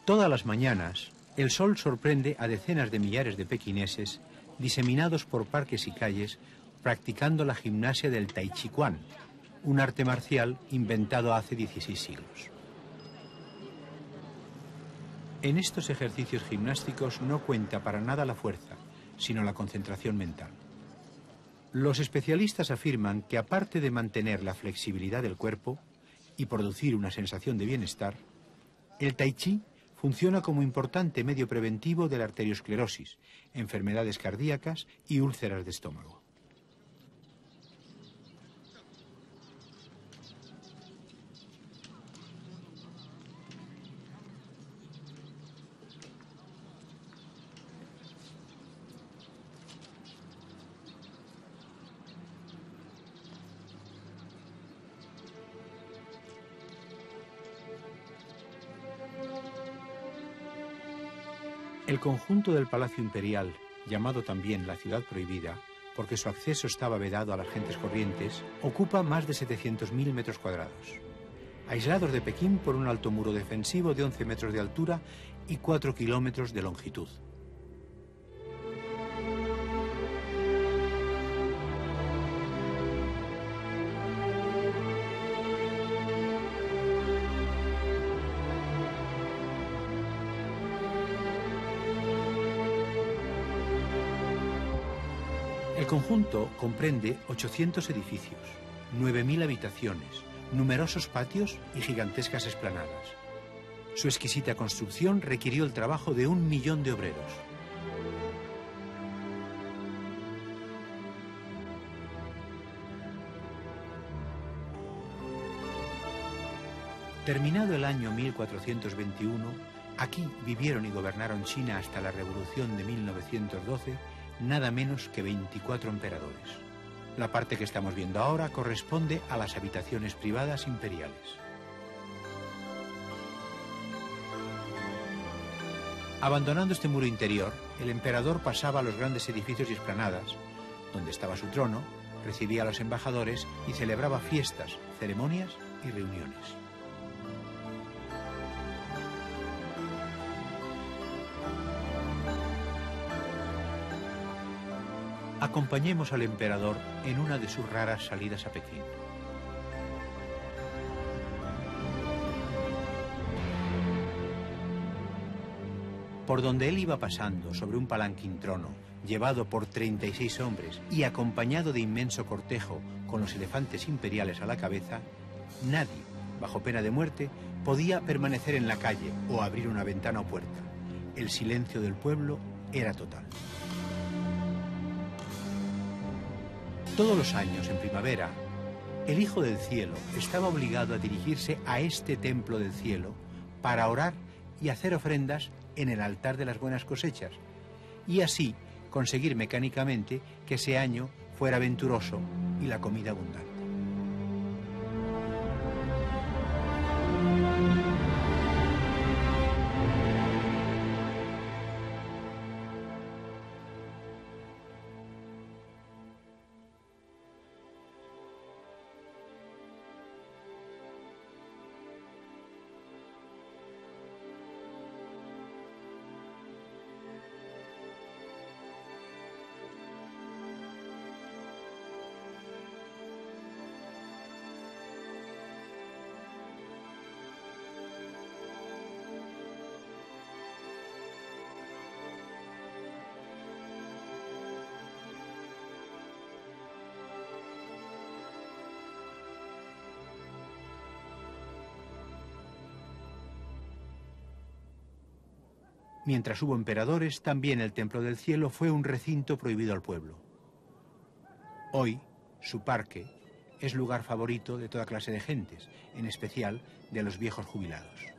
Todas las mañanas, el sol sorprende a decenas de millares de pequineses diseminados por parques y calles practicando la gimnasia del Tai Chi Chuan, un arte marcial inventado hace 16 siglos. En estos ejercicios gimnásticos no cuenta para nada la fuerza, sino la concentración mental. Los especialistas afirman que aparte de mantener la flexibilidad del cuerpo y producir una sensación de bienestar, el Tai Chi funciona como importante medio preventivo de la arteriosclerosis, enfermedades cardíacas y úlceras de estómago. El conjunto del Palacio Imperial, llamado también la Ciudad Prohibida, porque su acceso estaba vedado a las gentes corrientes, ocupa más de 700.000 metros cuadrados, aislados de Pekín por un alto muro defensivo de 11 metros de altura y 4 kilómetros de longitud. El conjunto comprende 800 edificios, 9.000 habitaciones, numerosos patios y gigantescas explanadas. Su exquisita construcción requirió el trabajo de 1 millón de obreros. Terminado el año 1421, aquí vivieron y gobernaron China hasta la Revolución de 1912, nada menos que 24 emperadores. La parte que estamos viendo ahora corresponde a las habitaciones privadas imperiales. Abandonando este muro interior, el emperador pasaba a los grandes edificios y explanadas, donde estaba su trono, recibía a los embajadores y celebraba fiestas, ceremonias y reuniones. Acompañemos al emperador en una de sus raras salidas a Pekín. Por donde él iba pasando sobre un palanquín trono, llevado por 36 hombres y acompañado de inmenso cortejo con los elefantes imperiales a la cabeza, nadie, bajo pena de muerte, podía permanecer en la calle o abrir una ventana o puerta. El silencio del pueblo era total. Todos los años, en primavera, el Hijo del Cielo estaba obligado a dirigirse a este templo del cielo para orar y hacer ofrendas en el altar de las buenas cosechas, y así conseguir mecánicamente que ese año fuera venturoso y la comida abundante. Mientras hubo emperadores, también el Templo del Cielo fue un recinto prohibido al pueblo. Hoy, su parque es lugar favorito de toda clase de gentes, en especial de los viejos jubilados.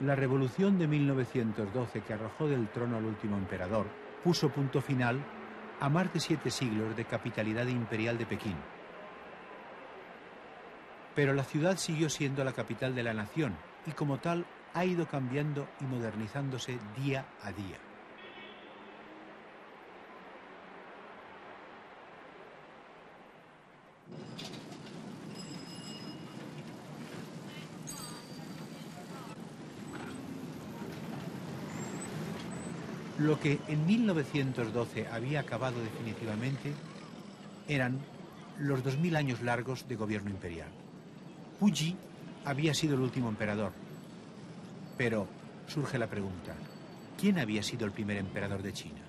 La revolución de 1912 que arrojó del trono al último emperador puso punto final a más de 7 siglos de capitalidad imperial de Pekín. Pero la ciudad siguió siendo la capital de la nación y como tal ha ido cambiando y modernizándose día a día. Lo que en 1912 había acabado definitivamente eran los 2000 años largos de gobierno imperial. Puyi había sido el último emperador, pero surge la pregunta, ¿quién había sido el primer emperador de China?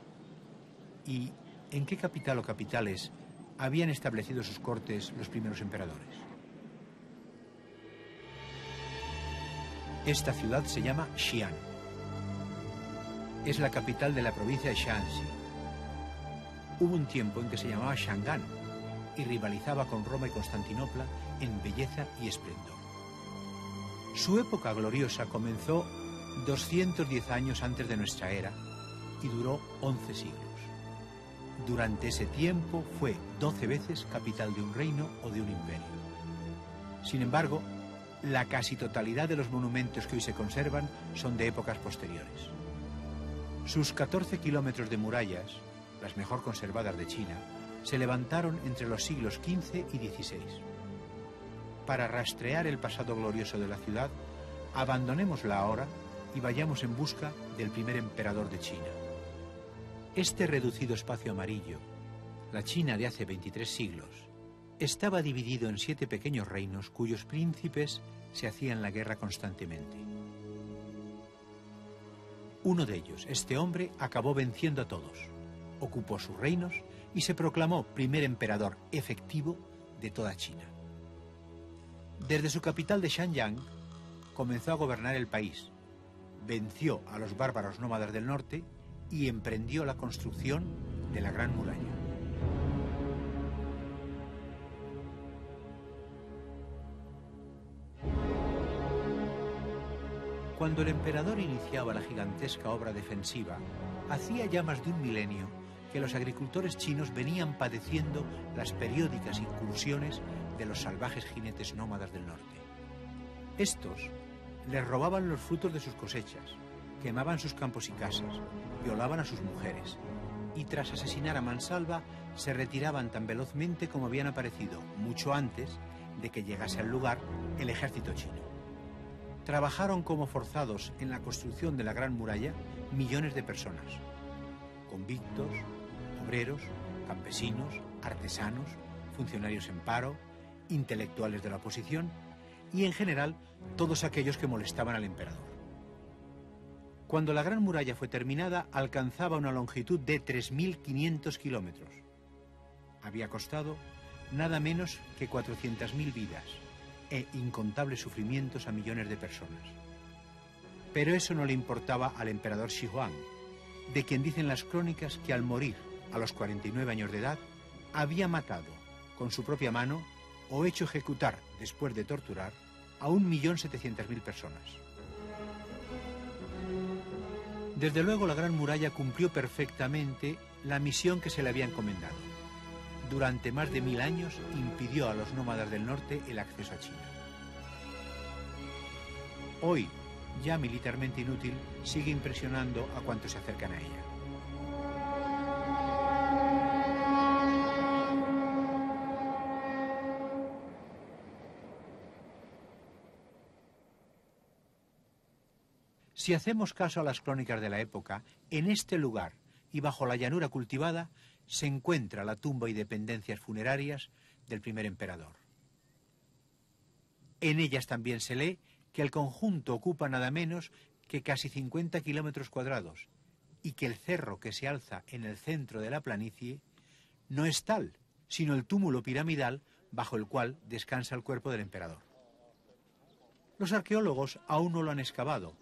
¿Y en qué capital o capitales habían establecido sus cortes los primeros emperadores? Esta ciudad se llama Xi'an. Es la capital de la provincia de Shaanxi. Hubo un tiempo en que se llamaba Shangan y rivalizaba con Roma y Constantinopla en belleza y esplendor. Su época gloriosa comenzó 210 años antes de nuestra era y duró 11 siglos. Durante ese tiempo fue 12 veces capital de un reino o de un imperio. Sin embargo, la casi totalidad de los monumentos que hoy se conservan son de épocas posteriores. Sus 14 kilómetros de murallas, las mejor conservadas de China, se levantaron entre los siglos XV y XVI. Para rastrear el pasado glorioso de la ciudad, abandonémosla ahora y vayamos en busca del primer emperador de China. Este reducido espacio amarillo, la China de hace 23 siglos, estaba dividido en 7 pequeños reinos cuyos príncipes se hacían la guerra constantemente. Uno de ellos, este hombre, acabó venciendo a todos, ocupó sus reinos y se proclamó primer emperador efectivo de toda China. Desde su capital de Shanyang comenzó a gobernar el país, venció a los bárbaros nómadas del norte y emprendió la construcción de la Gran Muralla. Cuando el emperador iniciaba la gigantesca obra defensiva, hacía ya más de un milenio que los agricultores chinos venían padeciendo las periódicas incursiones de los salvajes jinetes nómadas del norte. Estos les robaban los frutos de sus cosechas, quemaban sus campos y casas, violaban a sus mujeres y tras asesinar a mansalva se retiraban tan velozmente como habían aparecido, mucho antes de que llegase al lugar el ejército chino. Trabajaron como forzados en la construcción de la Gran Muralla millones de personas, convictos, obreros, campesinos, artesanos, funcionarios en paro, intelectuales de la oposición y en general todos aquellos que molestaban al emperador. Cuando la Gran Muralla fue terminada, alcanzaba una longitud de 3.500 kilómetros. Había costado nada menos que 400.000 vidas e incontables sufrimientos a millones de personas. Pero eso no le importaba al emperador Shi Huang, de quien dicen las crónicas que al morir a los 49 años de edad, había matado con su propia mano o hecho ejecutar, después de torturar, a 1.700.000 personas. Desde luego la Gran Muralla cumplió perfectamente la misión que se le había encomendado. Durante más de 1000 años impidió a los nómadas del norte el acceso a China. Hoy, ya militarmente inútil, sigue impresionando a cuantos se acercan a ella. Si hacemos caso a las crónicas de la época, en este lugar y bajo la llanura cultivada se encuentra la tumba y dependencias funerarias del primer emperador. En ellas también se lee que el conjunto ocupa nada menos que casi 50 kilómetros cuadrados y que el cerro que se alza en el centro de la planicie no es tal, sino el túmulo piramidal bajo el cual descansa el cuerpo del emperador. Los arqueólogos aún no lo han excavado,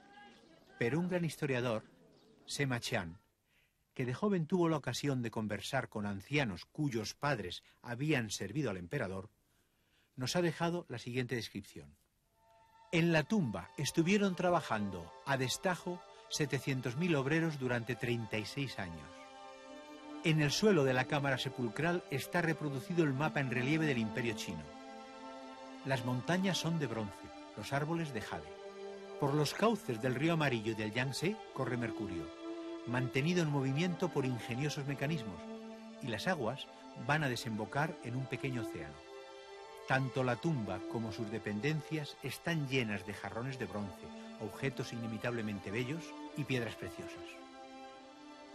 pero un gran historiador, Sema Qian, que de joven tuvo la ocasión de conversar con ancianos cuyos padres habían servido al emperador, nos ha dejado la siguiente descripción. En la tumba estuvieron trabajando a destajo 700.000 obreros durante 36 años. En el suelo de la cámara sepulcral está reproducido el mapa en relieve del Imperio Chino. Las montañas son de bronce, los árboles de jade. Por los cauces del río Amarillo y del Yangtze corre mercurio, mantenido en movimiento por ingeniosos mecanismos, y las aguas van a desembocar en un pequeño océano. Tanto la tumba como sus dependencias están llenas de jarrones de bronce, objetos inimitablemente bellos y piedras preciosas.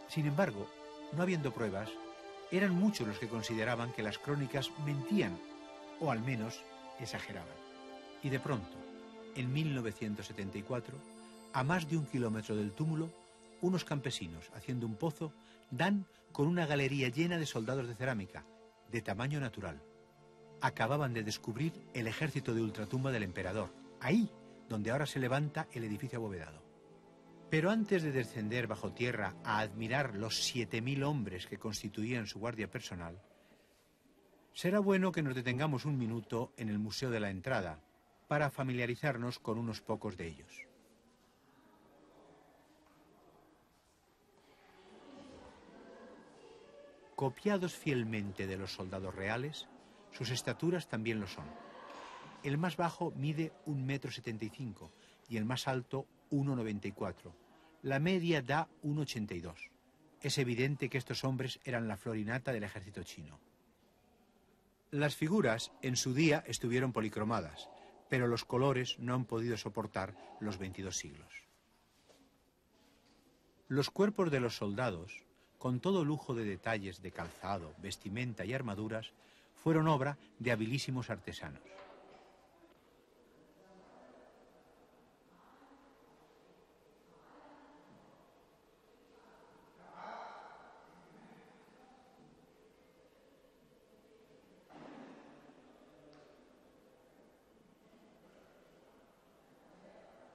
Sin embargo, no habiendo pruebas, eran muchos los que consideraban que las crónicas mentían, o al menos exageraban. Y de pronto, en 1974, a más de 1 kilómetro del túmulo, unos campesinos, haciendo un pozo, dan con una galería llena de soldados de cerámica, de tamaño natural. Acababan de descubrir el ejército de ultratumba del emperador, ahí donde ahora se levanta el edificio abovedado. Pero antes de descender bajo tierra a admirar los 7.000 hombres que constituían su guardia personal, será bueno que nos detengamos un minuto en el Museo de la Entrada para familiarizarnos con unos pocos de ellos. Copiados fielmente de los soldados reales, sus estaturas también lo son. El más bajo mide 1,75 m y el más alto 1,94 m. La media da 1,82 m. Es evidente que estos hombres eran la florinata del ejército chino. Las figuras en su día estuvieron policromadas, pero los colores no han podido soportar los 22 siglos. Los cuerpos de los soldados, con todo lujo de detalles de calzado, vestimenta y armaduras, fueron obra de habilísimos artesanos.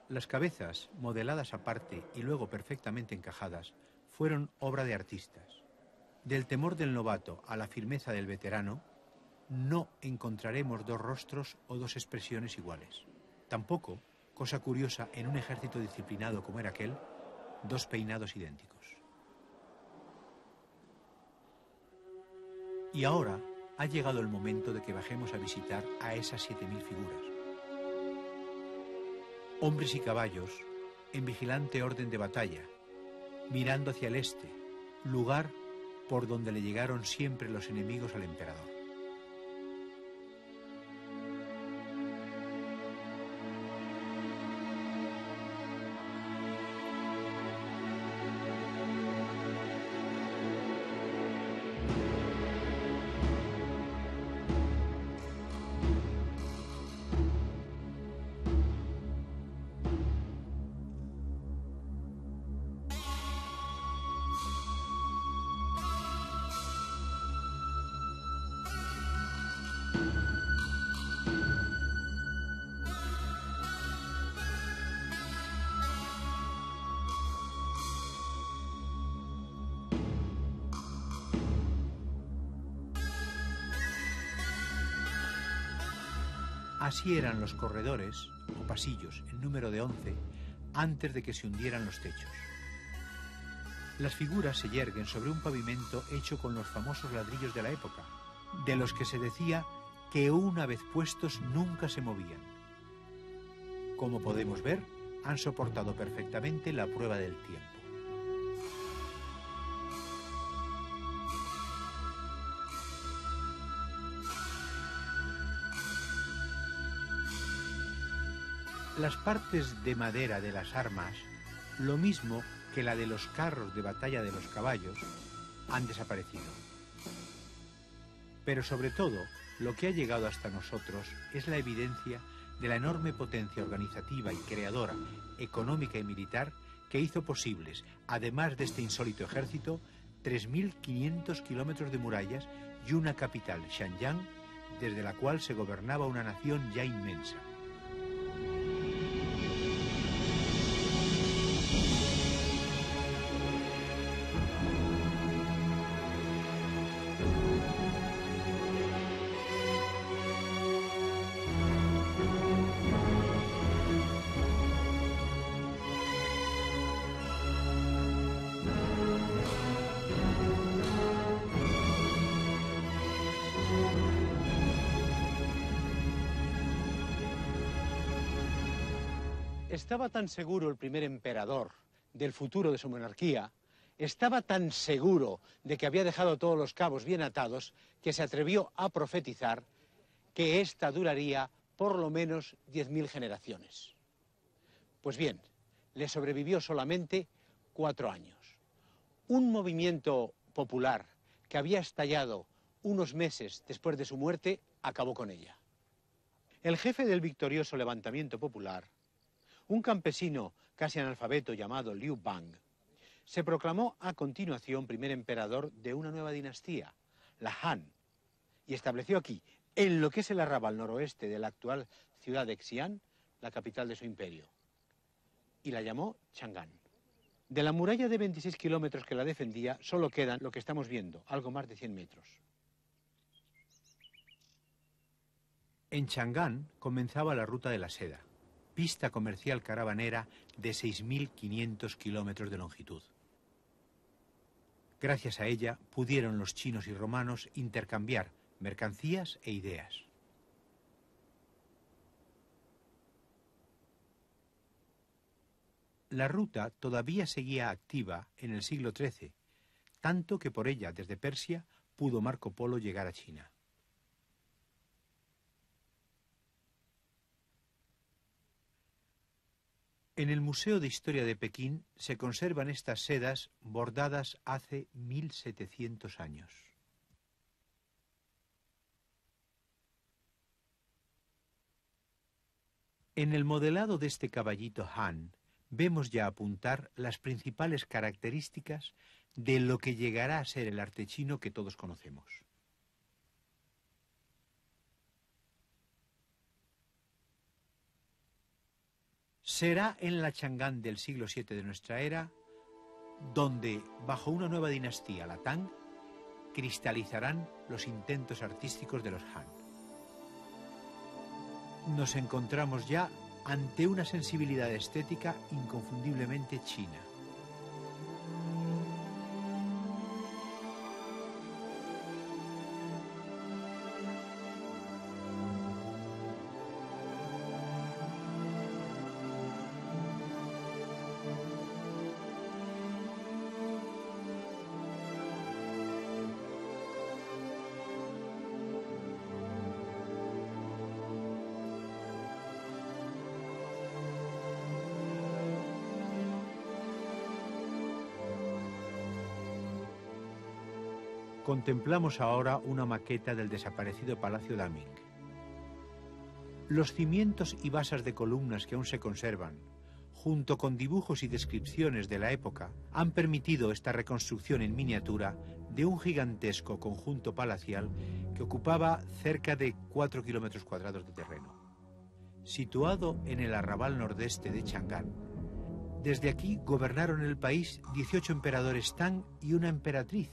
Las cabezas, modeladas aparte y luego perfectamente encajadas, fueron obra de artistas. Del temor del novato a la firmeza del veterano, no encontraremos dos rostros o dos expresiones iguales. Tampoco, cosa curiosa en un ejército disciplinado como era aquel, dos peinados idénticos. Y ahora ha llegado el momento de que bajemos a visitar a esas 7.000 figuras. Hombres y caballos, en vigilante orden de batalla, mirando hacia el este, lugar por donde le llegaron siempre los enemigos al emperador. Así eran los corredores, o pasillos, en número de 11, antes de que se hundieran los techos. Las figuras se yerguen sobre un pavimento hecho con los famosos ladrillos de la época, de los que se decía que una vez puestos nunca se movían. Como podemos ver, han soportado perfectamente la prueba del tiempo. Las partes de madera de las armas, lo mismo que la de los carros de batalla de los caballos, han desaparecido. Pero sobre todo, lo que ha llegado hasta nosotros es la evidencia de la enorme potencia organizativa y creadora, económica y militar que hizo posibles, además de este insólito ejército, 3.500 kilómetros de murallas y una capital, Xianyang, desde la cual se gobernaba una nación ya inmensa. Estaba tan seguro el primer emperador del futuro de su monarquía, estaba tan seguro de que había dejado todos los cabos bien atados, que se atrevió a profetizar que ésta duraría por lo menos 10.000 generaciones. Pues bien, le sobrevivió solamente 4 años. Un movimiento popular que había estallado unos meses después de su muerte acabó con ella. El jefe del victorioso levantamiento popular, un campesino casi analfabeto llamado Liu Bang, se proclamó a continuación primer emperador de una nueva dinastía, la Han, y estableció aquí, en lo que es el arrabal noroeste de la actual ciudad de Xi'an, la capital de su imperio, y la llamó Chang'an. De la muralla de 26 kilómetros que la defendía, solo quedan lo que estamos viendo, algo más de 100 metros. En Chang'an comenzaba la ruta de la seda, pista comercial caravanera de 6.500 kilómetros de longitud. Gracias a ella pudieron los chinos y romanos intercambiar mercancías e ideas. La ruta todavía seguía activa en el siglo XIII, tanto que por ella, desde Persia, pudo Marco Polo llegar a China. En el Museo de Historia de Pekín se conservan estas sedas bordadas hace 1700 años. En el modelado de este caballito Han, vemos ya apuntar las principales características de lo que llegará a ser el arte chino que todos conocemos. Será en la Chang'an del siglo VII de nuestra era donde, bajo una nueva dinastía, la Tang, cristalizarán los intentos artísticos de los Han. Nos encontramos ya ante una sensibilidad estética inconfundiblemente china. Contemplamos ahora una maqueta del desaparecido Palacio Daming. Los cimientos y basas de columnas que aún se conservan, junto con dibujos y descripciones de la época, han permitido esta reconstrucción en miniatura de un gigantesco conjunto palacial que ocupaba cerca de 4 kilómetros cuadrados de terreno. Situado en el arrabal nordeste de Chang'an, desde aquí gobernaron el país 18 emperadores Tang y una emperatriz,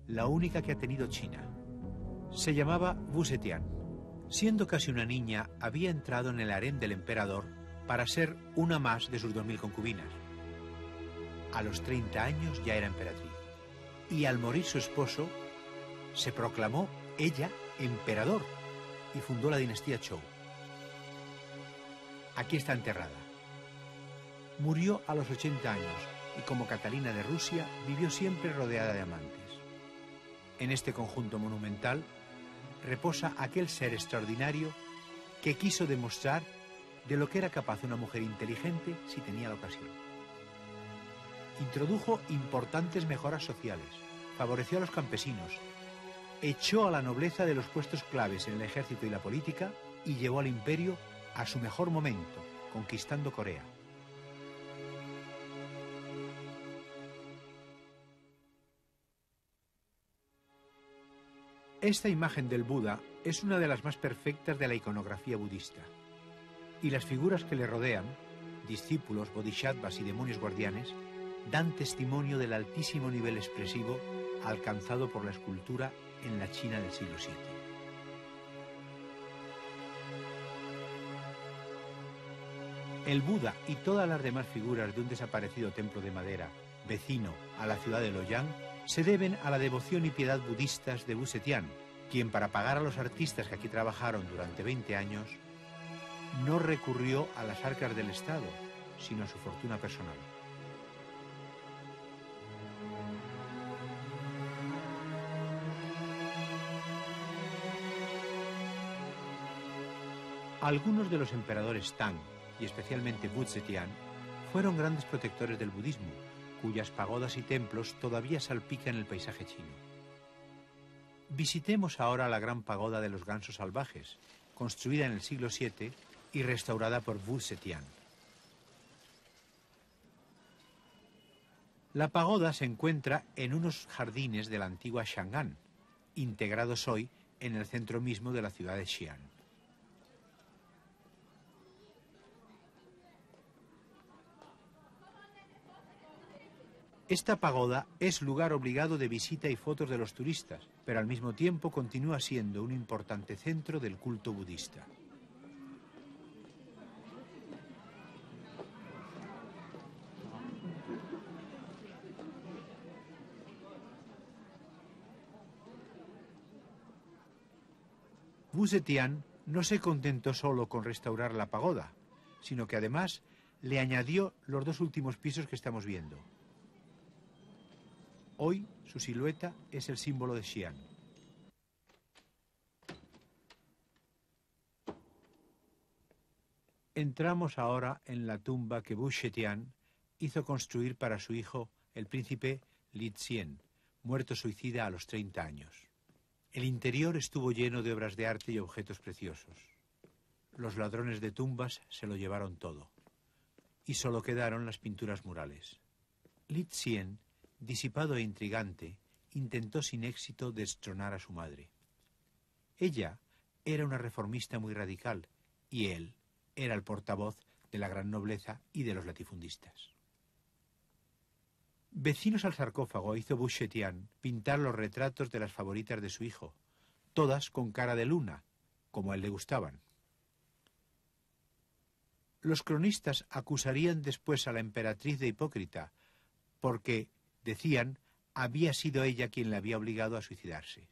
la única que ha tenido China. Se llamaba Wu Zetian. Siendo casi una niña, había entrado en el harén del emperador para ser una más de sus 2000 concubinas. A los 30 años ya era emperatriz. Y al morir su esposo, se proclamó ella emperador y fundó la dinastía Zhou. Aquí está enterrada. Murió a los 80 años y como Catalina de Rusia vivió siempre rodeada de amantes. En este conjunto monumental reposa aquel ser extraordinario que quiso demostrar de lo que era capaz una mujer inteligente si tenía la ocasión. Introdujo importantes mejoras sociales, favoreció a los campesinos, echó a la nobleza de los puestos claves en el ejército y la política y llevó al imperio a su mejor momento, conquistando Corea. Esta imagen del Buda es una de las más perfectas de la iconografía budista, y las figuras que le rodean, discípulos, bodhisattvas y demonios guardianes, dan testimonio del altísimo nivel expresivo alcanzado por la escultura en la China del siglo VII. El Buda y todas las demás figuras de un desaparecido templo de madera, vecino a la ciudad de Luoyang, se deben a la devoción y piedad budistas de Wu Zetian, quien, para pagar a los artistas que aquí trabajaron durante 20 años, no recurrió a las arcas del Estado, sino a su fortuna personal. Algunos de los emperadores Tang, y especialmente Wu Zetian, fueron grandes protectores del budismo, cuyas pagodas y templos todavía salpican el paisaje chino. Visitemos ahora la gran pagoda de los gansos salvajes, construida en el siglo VII y restaurada por Wu Zetian. La pagoda se encuentra en unos jardines de la antigua Chang'an, integrados hoy en el centro mismo de la ciudad de Xi'an. Esta pagoda es lugar obligado de visita y fotos de los turistas, pero al mismo tiempo continúa siendo un importante centro del culto budista. Wu Zetian no se contentó solo con restaurar la pagoda, sino que además le añadió los dos últimos pisos que estamos viendo. Hoy su silueta es el símbolo de Xi'an. Entramos ahora en la tumba que Wu Zetian hizo construir para su hijo, el príncipe Li Xian, muerto suicida a los 30 años. El interior estuvo lleno de obras de arte y objetos preciosos. Los ladrones de tumbas se lo llevaron todo, y solo quedaron las pinturas murales. Li Xian, disipado e intrigante, intentó sin éxito destronar a su madre. Ella era una reformista muy radical y él era el portavoz de la gran nobleza y de los latifundistas. Vecinos al sarcófago hizo Wu Zetian pintar los retratos de las favoritas de su hijo, todas con cara de luna, como a él le gustaban. Los cronistas acusarían después a la emperatriz de hipócrita, porque decían, había sido ella quien le había obligado a suicidarse.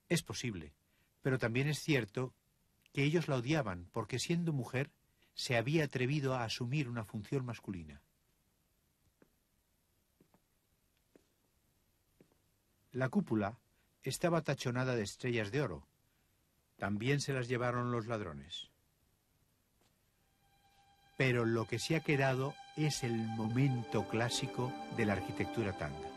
Es posible, pero también es cierto que ellos la odiaban porque siendo mujer se había atrevido a asumir una función masculina. La cúpula estaba tachonada de estrellas de oro. También se las llevaron los ladrones. Pero lo que se ha quedado es el momento clásico de la arquitectura Tang.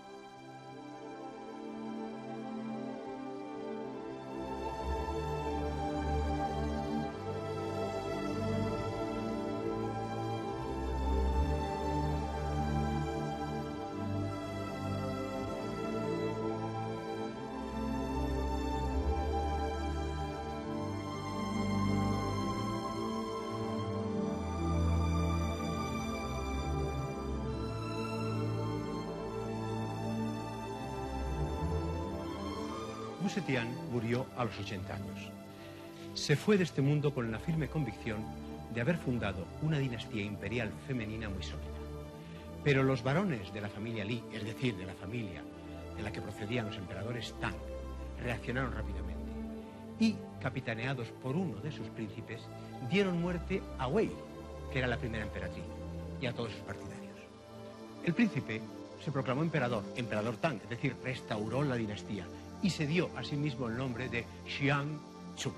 Wu Zetian murió a los 80 años. Se fue de este mundo con la firme convicción de haber fundado una dinastía imperial femenina muy sólida. Pero los varones de la familia Li, es decir, de la familia de la que procedían los emperadores Tang, reaccionaron rápidamente y, capitaneados por uno de sus príncipes, dieron muerte a Wei, que era la primera emperatriz, y a todos sus partidarios. El príncipe se proclamó emperador Tang, es decir, restauró la dinastía, y se dio a sí mismo el nombre de Xiang Chu.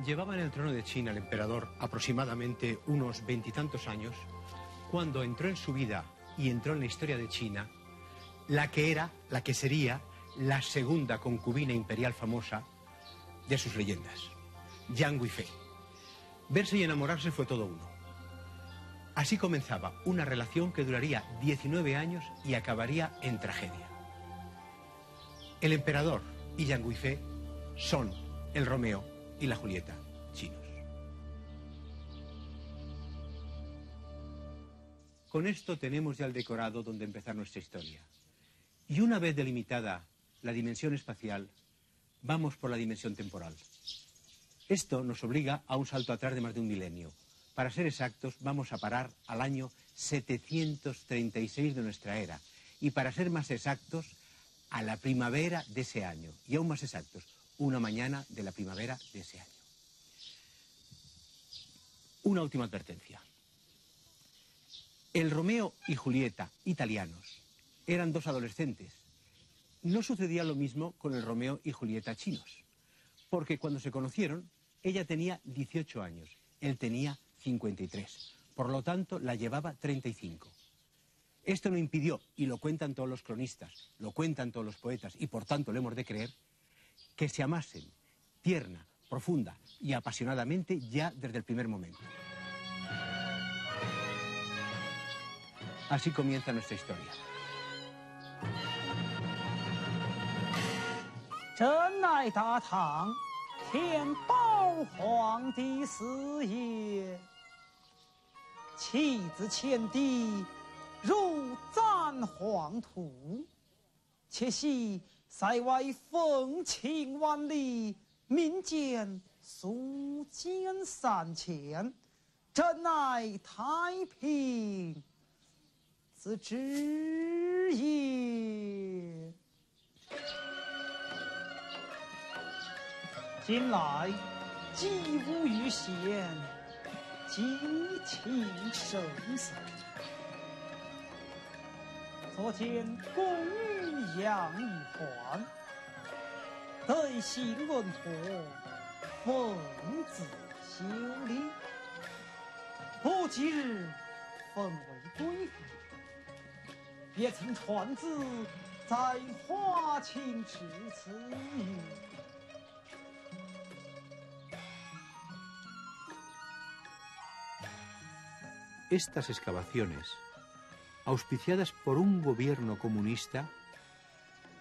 Llevaba en el trono de China el emperador aproximadamente unos 20 y tantos años, cuando entró en su vida y entró en la historia de China la que sería la segunda concubina imperial famosa de sus leyendas, Yang Guifei. Verse y enamorarse fue todo uno. Así comenzaba una relación que duraría 19 años y acabaría en tragedia. El emperador y Yang Guifei son el Romeo y la Julieta chinos. Con esto tenemos ya el decorado donde empezar nuestra historia. Y una vez delimitada la dimensión espacial, vamos por la dimensión temporal. Esto nos obliga a un salto atrás de más de un milenio. Para ser exactos, vamos a parar al año 736 de nuestra era. Y para ser más exactos, a la primavera de ese año. Y aún más exactos, una mañana de la primavera de ese año. Una última advertencia. El Romeo y Julieta italianos eran dos adolescentes. No sucedía lo mismo con el Romeo y Julieta chinos, porque cuando se conocieron, ella tenía 18 años, él tenía 53. Por lo tanto, la llevaba 35. Esto no impidió, y lo cuentan todos los cronistas, lo cuentan todos los poetas, y por tanto lo hemos de creer, que se amasen tierna, profunda y apasionadamente ya desde el primer momento. Así comienza nuestra historia. 真乃大唐天宝皇帝嗣也，弃子前帝，如斩黄土。且惜塞外风情万里，民间俗见3000，真乃太平之至也。 今来祭物于贤，激情生死。所见公与杨与环，德行稳妥，奉子修理。不几日，封为贵妇，也曾传旨在华清之此语。 Estas excavaciones, auspiciadas por un gobierno comunista,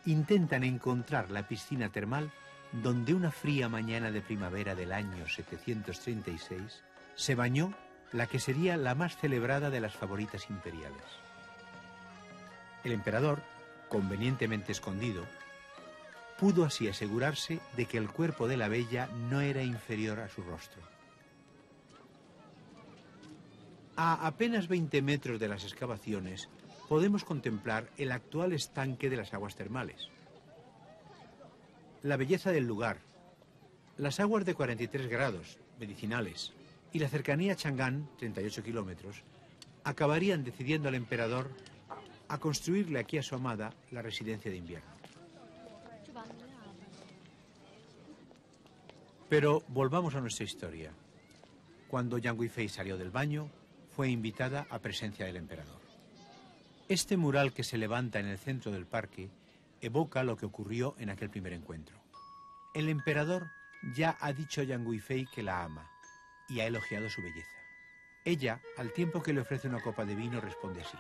intentan encontrar la piscina termal donde una fría mañana de primavera del año 736 se bañó la que sería la más celebrada de las favoritas imperiales. El emperador, convenientemente escondido, pudo así asegurarse de que el cuerpo de la bella no era inferior a su rostro. A apenas 20 metros de las excavaciones podemos contemplar el actual estanque de las aguas termales. La belleza del lugar, las aguas de 43 grados, medicinales, y la cercanía a Chang'an, 38 kilómetros, acabarían decidiendo al emperador a construirle aquí a su amada la residencia de invierno. Pero volvamos a nuestra historia. Cuando Yang Guifei salió del baño, fue invitada a presencia del emperador. Este mural que se levanta en el centro del parque evoca lo que ocurrió en aquel primer encuentro. El emperador ya ha dicho a Yang Guifei que la ama y ha elogiado su belleza. Ella, al tiempo que le ofrece una copa de vino, responde así.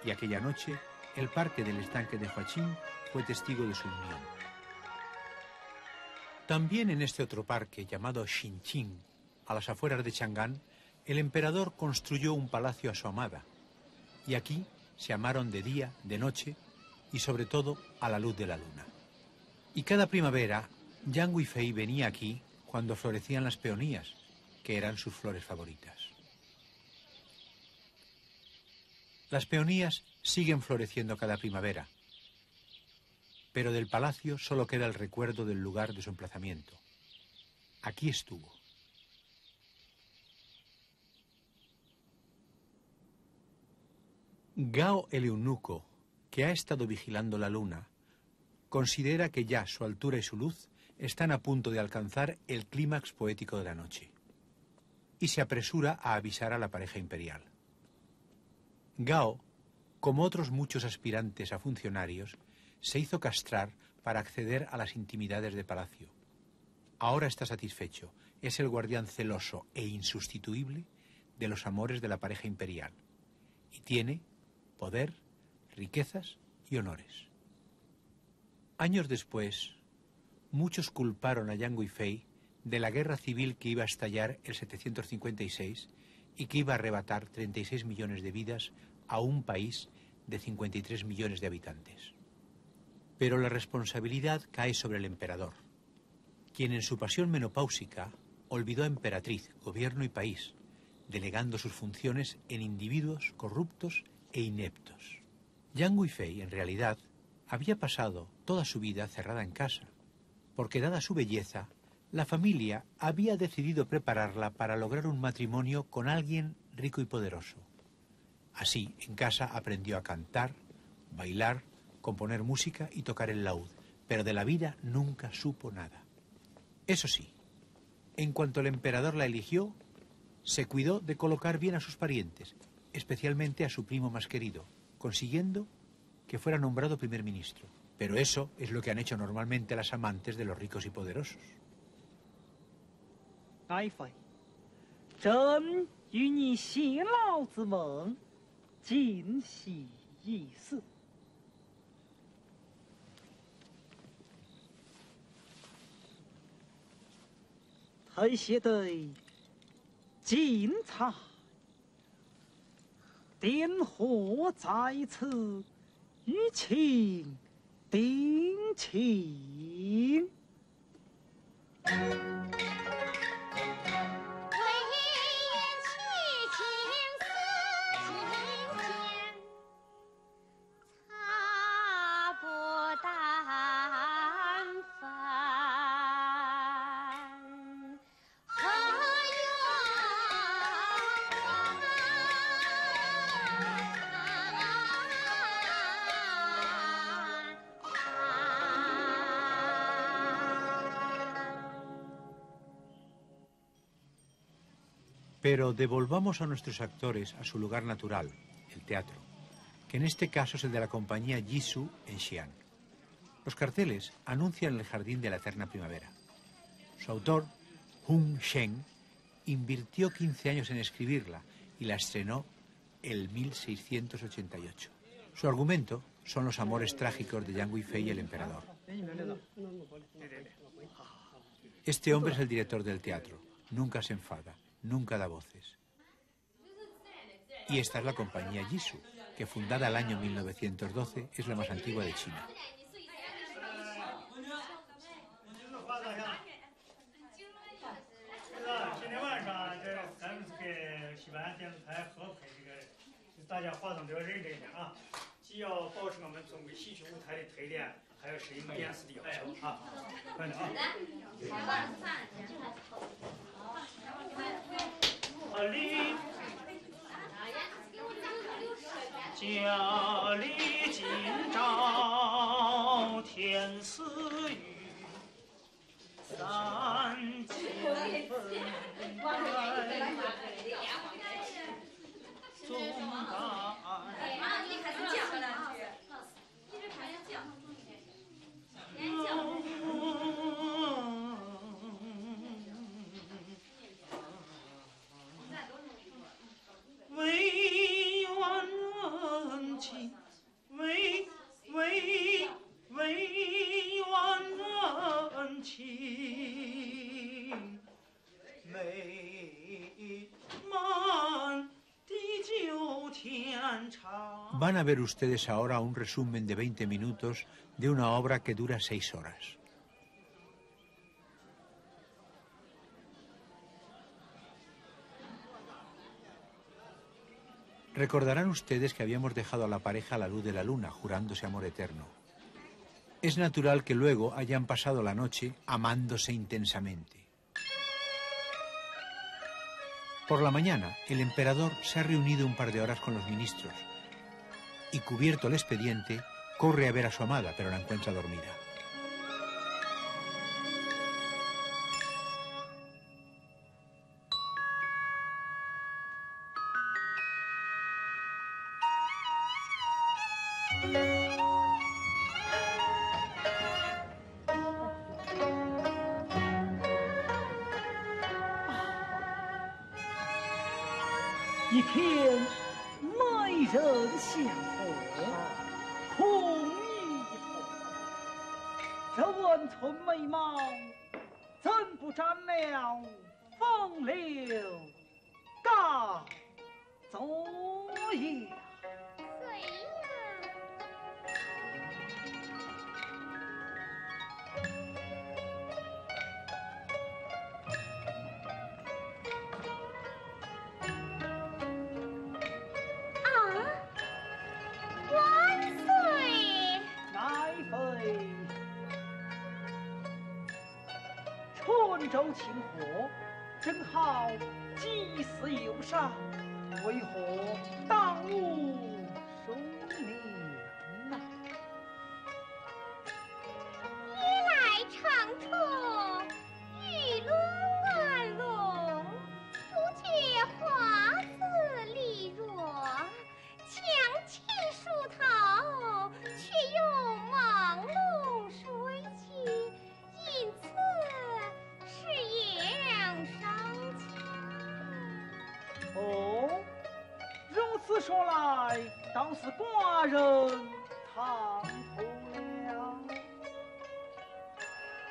Y aquella noche, el parque del estanque de Huaqing fue testigo de su unión. También en este otro parque, llamado Xinqing, a las afueras de Chang'an, el emperador construyó un palacio a su amada. Y aquí se amaron de día, de noche y sobre todo a la luz de la luna. Y cada primavera, Yang Guifei venía aquí cuando florecían las peonías, que eran sus flores favoritas. Las peonías siguen floreciendo cada primavera, pero del palacio solo queda el recuerdo del lugar de su emplazamiento. Aquí estuvo. Gao el eunuco, que ha estado vigilando la luna, considera que ya su altura y su luz están a punto de alcanzar el clímax poético de la noche, y se apresura a avisar a la pareja imperial. Gao, como otros muchos aspirantes a funcionarios, se hizo castrar para acceder a las intimidades de palacio. Ahora está satisfecho, es el guardián celoso e insustituible de los amores de la pareja imperial, y tiene poder, riquezas y honores. Años después, muchos culparon a Yang Guifei de la guerra civil que iba a estallar el 756 y que iba a arrebatar 36 millones de vidas a un país de 53 millones de habitantes. Pero la responsabilidad cae sobre el emperador, quien en su pasión menopáusica olvidó a emperatriz, gobierno y país, delegando sus funciones en individuos corruptos e ineptos. Yang Guifei, en realidad, había pasado toda su vida cerrada en casa, porque dada su belleza, la familia había decidido prepararla para lograr un matrimonio con alguien rico y poderoso. Así, en casa aprendió a cantar, bailar, componer música y tocar el laúd, pero de la vida nunca supo nada. Eso sí, en cuanto el emperador la eligió, se cuidó de colocar bien a sus parientes, especialmente a su primo más querido, consiguiendo que fuera nombrado primer ministro. Pero eso es lo que han hecho normalmente las amantes de los ricos y poderosos. 爱妃，朕与你偕老之梦，今夕已死。太写对精彩，点火在此，与情定情。 Pero devolvamos a nuestros actores a su lugar natural, el teatro, que en este caso es el de la compañía Jisoo en Xi'an. Los carteles anuncian el jardín de la eterna primavera. Su autor, Hung Shen, invirtió 15 años en escribirla y la estrenó el 1688. Su argumento son los amores trágicos de Yang Guifei y el emperador. Este hombre es el director del teatro, nunca se enfada, nunca da voces. Y esta es la compañía Jisoo, que fundada el año 1912 es la más antigua de China. Van a ver ustedes ahora un resumen de 20 minutos de una obra que dura 6 horas. Recordarán ustedes que habíamos dejado a la pareja a la luz de la luna, jurándose amor eterno. Es natural que luego hayan pasado la noche amándose intensamente. Por la mañana, el emperador se ha reunido un par de horas con los ministros y, cubierto el expediente, corre a ver a su amada, pero la encuentra dormida.一片美人相和，空一合，这温存美貌，怎不沾了风流高宗呀？谁呀？万岁！爱妃，春州庆贺，正好祭祀忧伤，为何当无收粮啊？夜来长途，玉龙安龙，不觉花自离弱，强骑树头，却又朦胧水起，因此是言伤情。哦，如此说来，倒是寡人唐突了。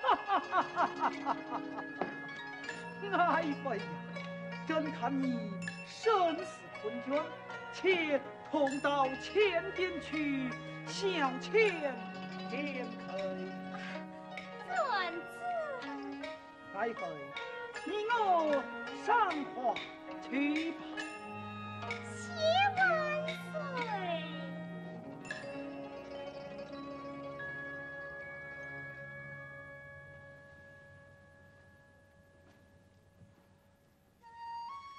哈哈哈哈哈哈！爱妃呀，朕看你身世困倦，且同到前边去小憩天客。孙子，爱妃，你我上话去吧。谢万岁。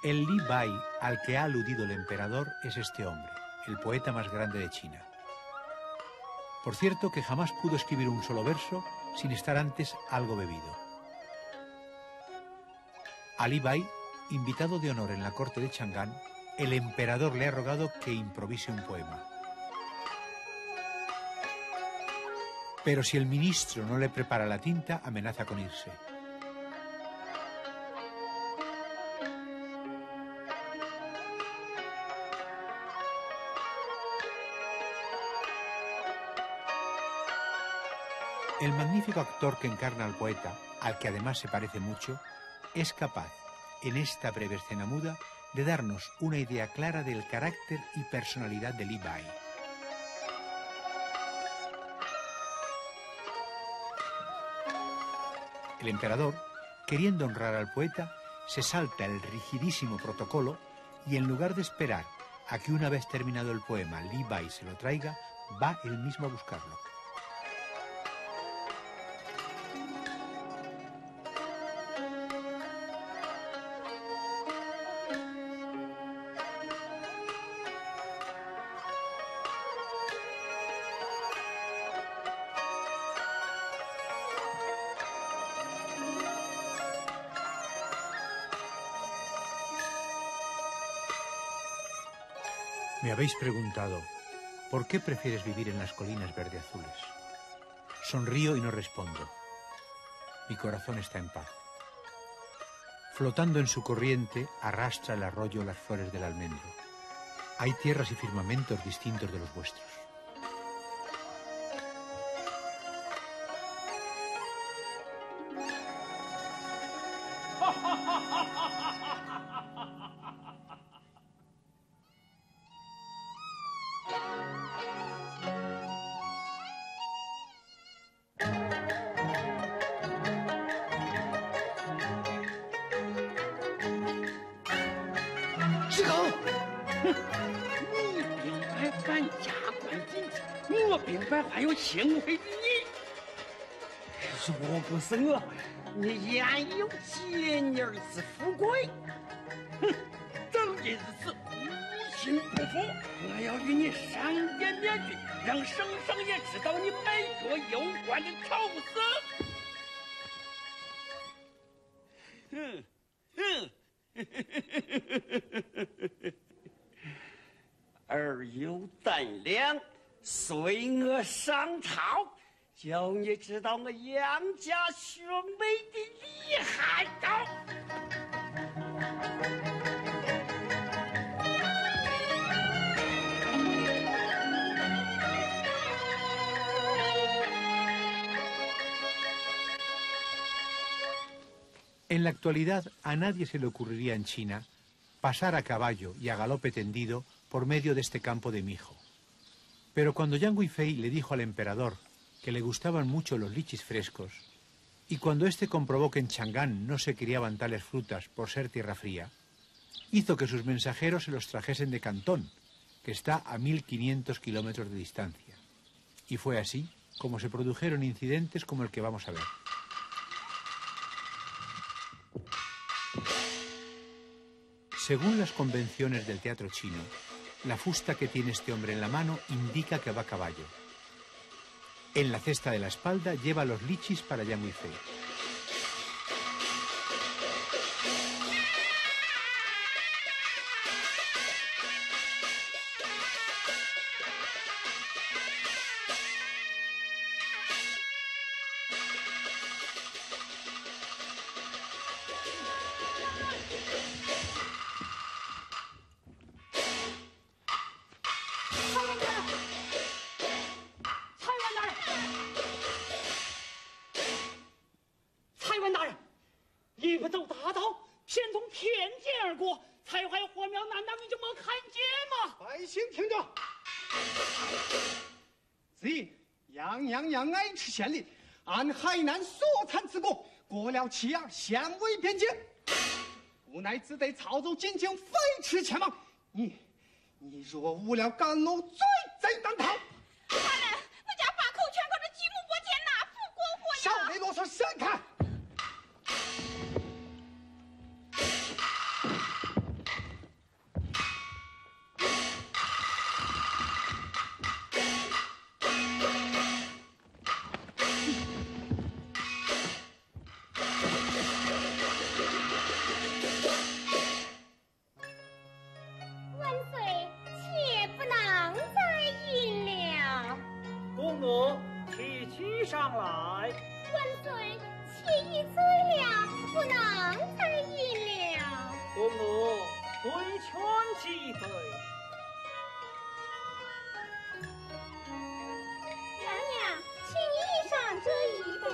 El Li Bai al que ha aludido el emperador es este hombre, el poeta más grande de China. Por cierto que jamás pudo escribir un solo verso sin estar antes algo bebido. A Li Bai, invitado de honor en la corte de Chang'an, el emperador le ha rogado que improvise un poema. Pero si el ministro no le prepara la tinta, amenaza con irse. El magnífico actor que encarna al poeta, al que además se parece mucho, es capaz, en esta breve escena muda, de darnos una idea clara del carácter y personalidad de Li Bai. El emperador, queriendo honrar al poeta, se salta el rigidísimo protocolo y en lugar de esperar a que una vez terminado el poema Li Bai se lo traiga, va él mismo a buscarlo. Me habéis preguntado, ¿por qué prefieres vivir en las colinas verde-azules? Sonrío y no respondo. Mi corazón está en paz. Flotando en su corriente, arrastra el arroyo las flores del almendro. Hay tierras y firmamentos distintos de los vuestros.石头，哼，你兵败犯加官进爵，我兵败还有幸会于你。若不是我，你焉有今日之富贵？哼，正因如此，无心不服，我要与你上殿面君，让圣上也知道你卖国有关的丑事。哼哼。儿有胆量，随我上朝，叫你知道我杨家兄妹的厉害高。En la actualidad, a nadie se le ocurriría en China pasar a caballo y a galope tendido por medio de este campo de mijo. Pero cuando Yang Guifei le dijo al emperador que le gustaban mucho los lichis frescos, y cuando éste comprobó que en Chang'an no se criaban tales frutas por ser tierra fría, hizo que sus mensajeros se los trajesen de Cantón, que está a 1500 kilómetros de distancia. Y fue así como se produjeron incidentes como el que vamos a ver. Según las convenciones del teatro chino, la fusta que tiene este hombre en la mano indica que va a caballo. En la cesta de la espalda lleva los lichis para Yang Guifei.爱知县里按海南所产之果过了期而现为边境，无奈只得操舟进京飞驰前往。你若无了甘露，罪贼难逃。大人，我家把口全靠这举目不见哪副过火呀！少内啰嗦，闪开！上来，万岁，妾已醉了，不能再饮了。公母规劝几杯。娘娘，请议上这一杯。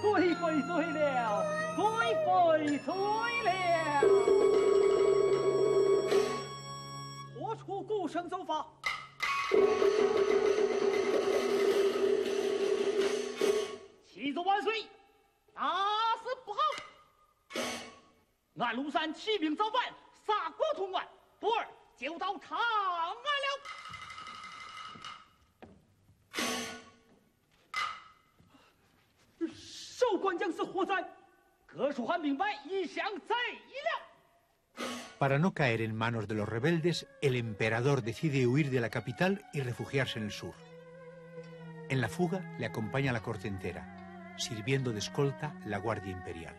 贵妃醉了，贵妃醉了。何处鼓声奏法？启奏万岁，大事不好！安禄山起兵造反，杀过潼关，不尔就到长安了。守关将士何在？各属汉兵败，已降贼了。Para no caer en manos de los rebeldes, el emperador decide huir de la capital y refugiarse en el sur. En la fuga le acompaña la corte entera, sirviendo de escolta la Guardia Imperial.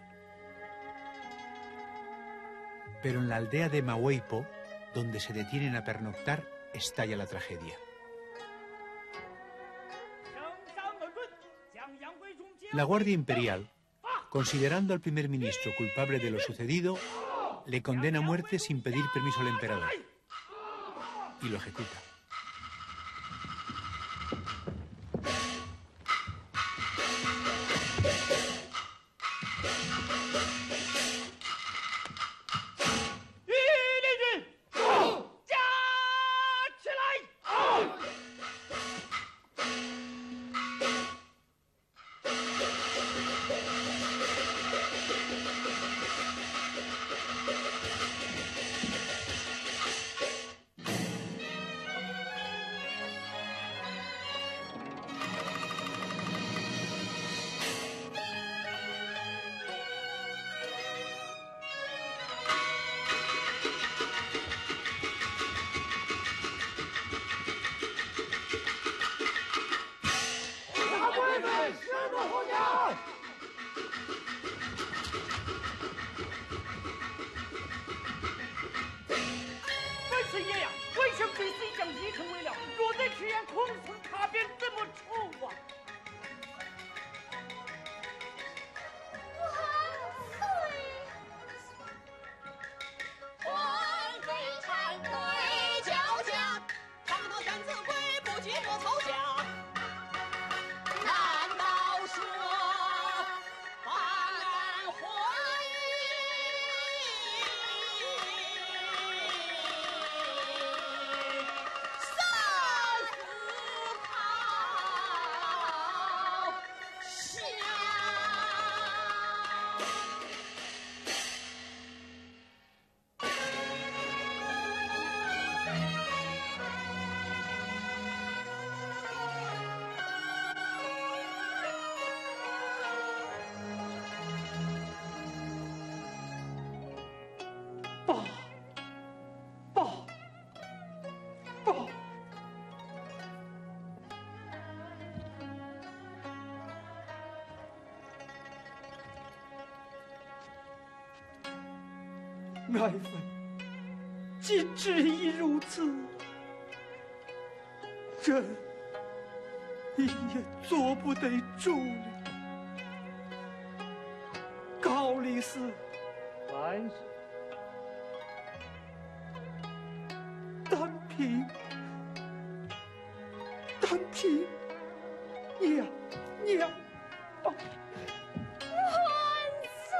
Pero en la aldea de Mahueipo, donde se detienen a pernoctar, estalla la tragedia. La Guardia Imperial, considerando al primer ministro culpable de lo sucedido, le condena a muerte sin pedir permiso al emperador y lo ejecuta. 爱妃，既至已如此，朕也做不得主了。高力士，万岁。单平，单平，娘，娘，啊！万岁！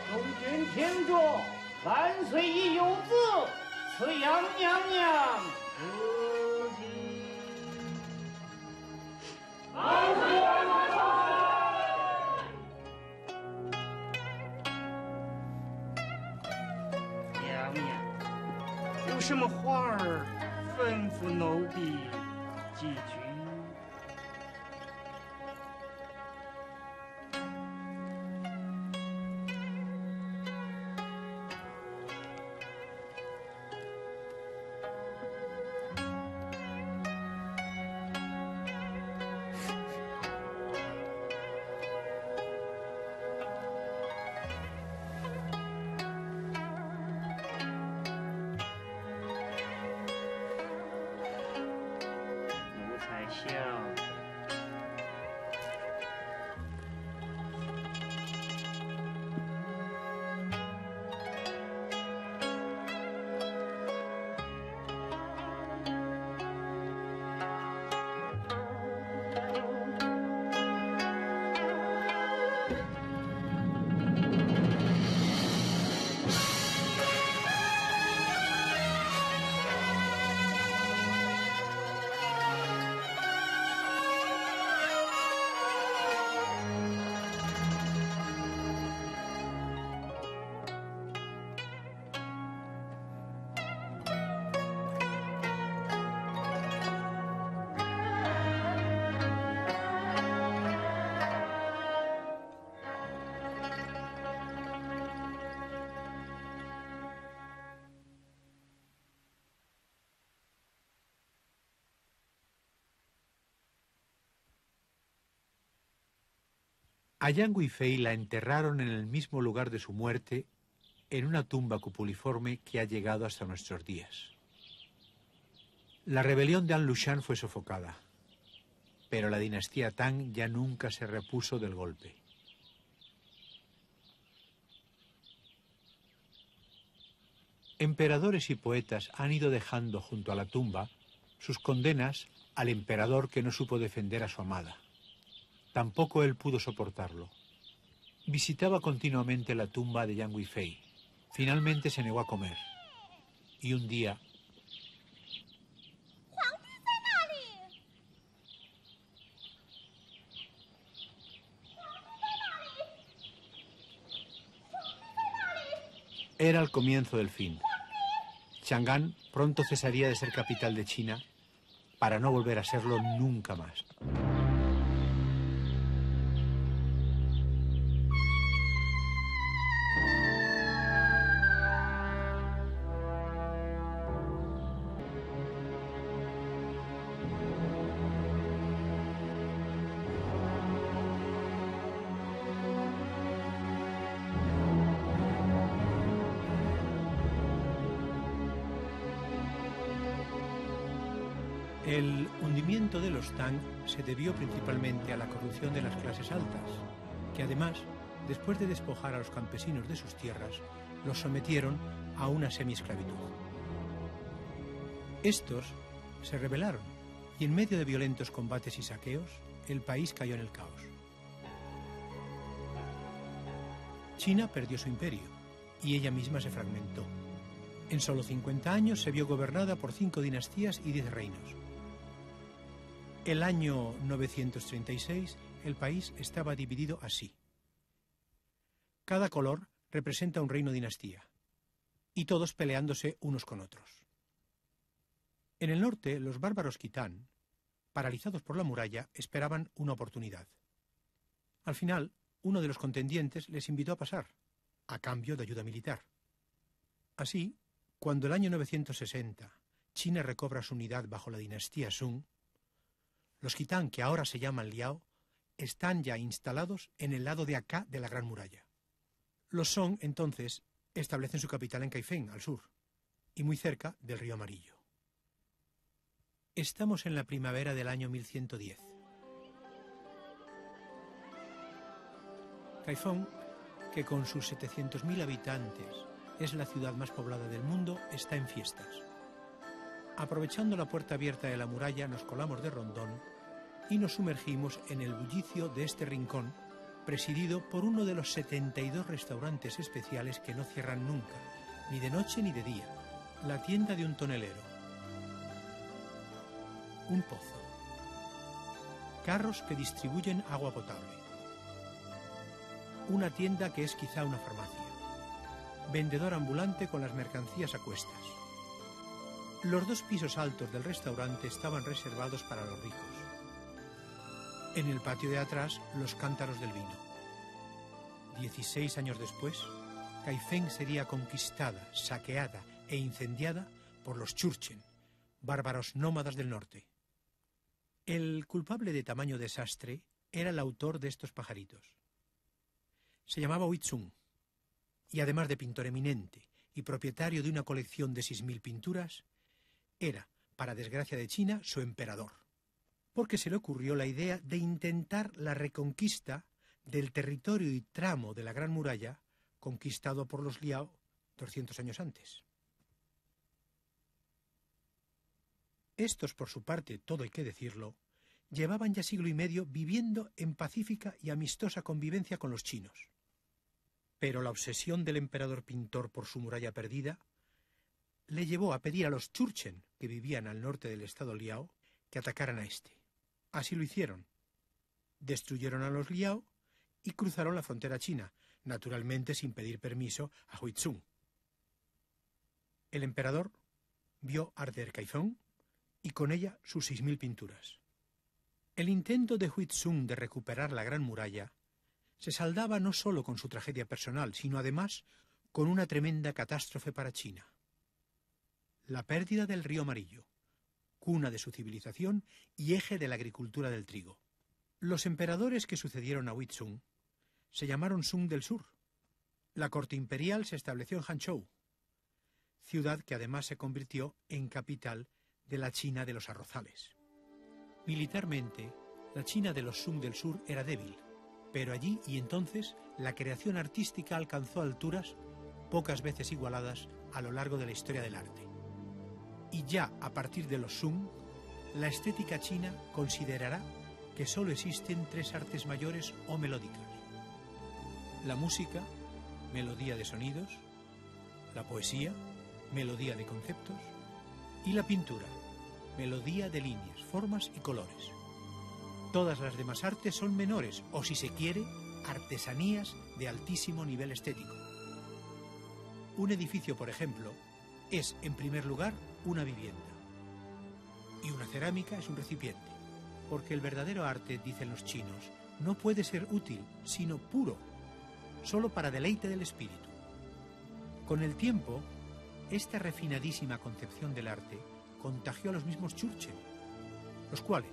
众君听着，万岁已有旨，赐养娘娘自己。万岁！娘娘，有什么话儿吩咐奴婢几句？奴才想，A Yang Guifei la enterraron en el mismo lugar de su muerte, en una tumba cupuliforme que ha llegado hasta nuestros días. La rebelión de An Lushan fue sofocada, pero la dinastía Tang ya nunca se repuso del golpe. Emperadores y poetas han ido dejando junto a la tumba sus condenas al emperador que no supo defender a su amada. Tampoco él pudo soportarlo. Visitaba continuamente la tumba de Yang Guifei. Finalmente se negó a comer. Y un día... Era el comienzo del fin. Chang'an pronto cesaría de ser capital de China para no volver a serlo nunca más. El hundimiento de los Tang se debió principalmente a la corrupción de las clases altas, que además, después de despojar a los campesinos de sus tierras, los sometieron a una semiesclavitud. Estos se rebelaron y en medio de violentos combates y saqueos, el país cayó en el caos. China perdió su imperio y ella misma se fragmentó. En solo 50 años se vio gobernada por 5 dinastías y 10 reinos. El año 936, el país estaba dividido así. Cada color representa un reino dinastía, y todos peleándose unos con otros. En el norte, los bárbaros Kitán paralizados por la muralla, esperaban una oportunidad. Al final, uno de los contendientes les invitó a pasar, a cambio de ayuda militar. Así, cuando el año 960 China recobra su unidad bajo la dinastía Sung, los Khitán, que ahora se llaman Liao, están ya instalados en el lado de acá de la Gran Muralla. Los Song, entonces, establecen su capital en Kaifeng, al sur, y muy cerca del río Amarillo. Estamos en la primavera del año 1110. Kaifeng, que con sus 700.000 habitantes es la ciudad más poblada del mundo, está en fiestas. Aprovechando la puerta abierta de la muralla, nos colamos de rondón y nos sumergimos en el bullicio de este rincón, presidido por uno de los 72 restaurantes especiales que no cierran nunca, ni de noche ni de día, la tienda de un tonelero, un pozo, carros que distribuyen agua potable, una tienda que es quizá una farmacia, vendedor ambulante con las mercancías a cuestas. Los 2 pisos altos del restaurante estaban reservados para los ricos. En el patio de atrás, los cántaros del vino. 16 años después, Kaifeng sería conquistada, saqueada e incendiada por los Churchen, bárbaros nómadas del norte. El culpable de tamaño desastre era el autor de estos pajaritos. Se llamaba Huizhong, y además de pintor eminente y propietario de una colección de 6.000 pinturas, era, para desgracia de China, su emperador, porque se le ocurrió la idea de intentar la reconquista del territorio y tramo de la Gran Muralla conquistado por los Liao 200 años antes. Estos, por su parte, todo hay que decirlo, llevaban ya siglo y medio viviendo en pacífica y amistosa convivencia con los chinos. Pero la obsesión del emperador pintor por su muralla perdida le llevó a pedir a los Churchen, que vivían al norte del estado Liao, que atacaran a este. Así lo hicieron. Destruyeron a los Liao y cruzaron la frontera china, naturalmente sin pedir permiso a Huizhong. El emperador vio arder Kaifeng y con ella sus 6.000 pinturas. El intento de Huizhong de recuperar la Gran Muralla se saldaba no solo con su tragedia personal, sino además con una tremenda catástrofe para China: la pérdida del río Amarillo, cuna de su civilización y eje de la agricultura del trigo. Los emperadores que sucedieron a Huizhong se llamaron Sung del Sur. La corte imperial se estableció en Hanzhou, ciudad que además se convirtió en capital de la China de los arrozales. Militarmente, la China de los Sung del Sur era débil, pero allí y entonces la creación artística alcanzó alturas pocas veces igualadas a lo largo de la historia del arte. Y ya a partir de los Sung, la estética china considerará que solo existen 3 artes mayores o melódicas: la música, melodía de sonidos; la poesía, melodía de conceptos; y la pintura, melodía de líneas, formas y colores. Todas las demás artes son menores, o si se quiere, artesanías de altísimo nivel estético. Un edificio, por ejemplo, es, en primer lugar, una vivienda. Y una cerámica es un recipiente, porque el verdadero arte, dicen los chinos, no puede ser útil, sino puro, solo para deleite del espíritu. Con el tiempo, esta refinadísima concepción del arte contagió a los mismos Churchen, los cuales,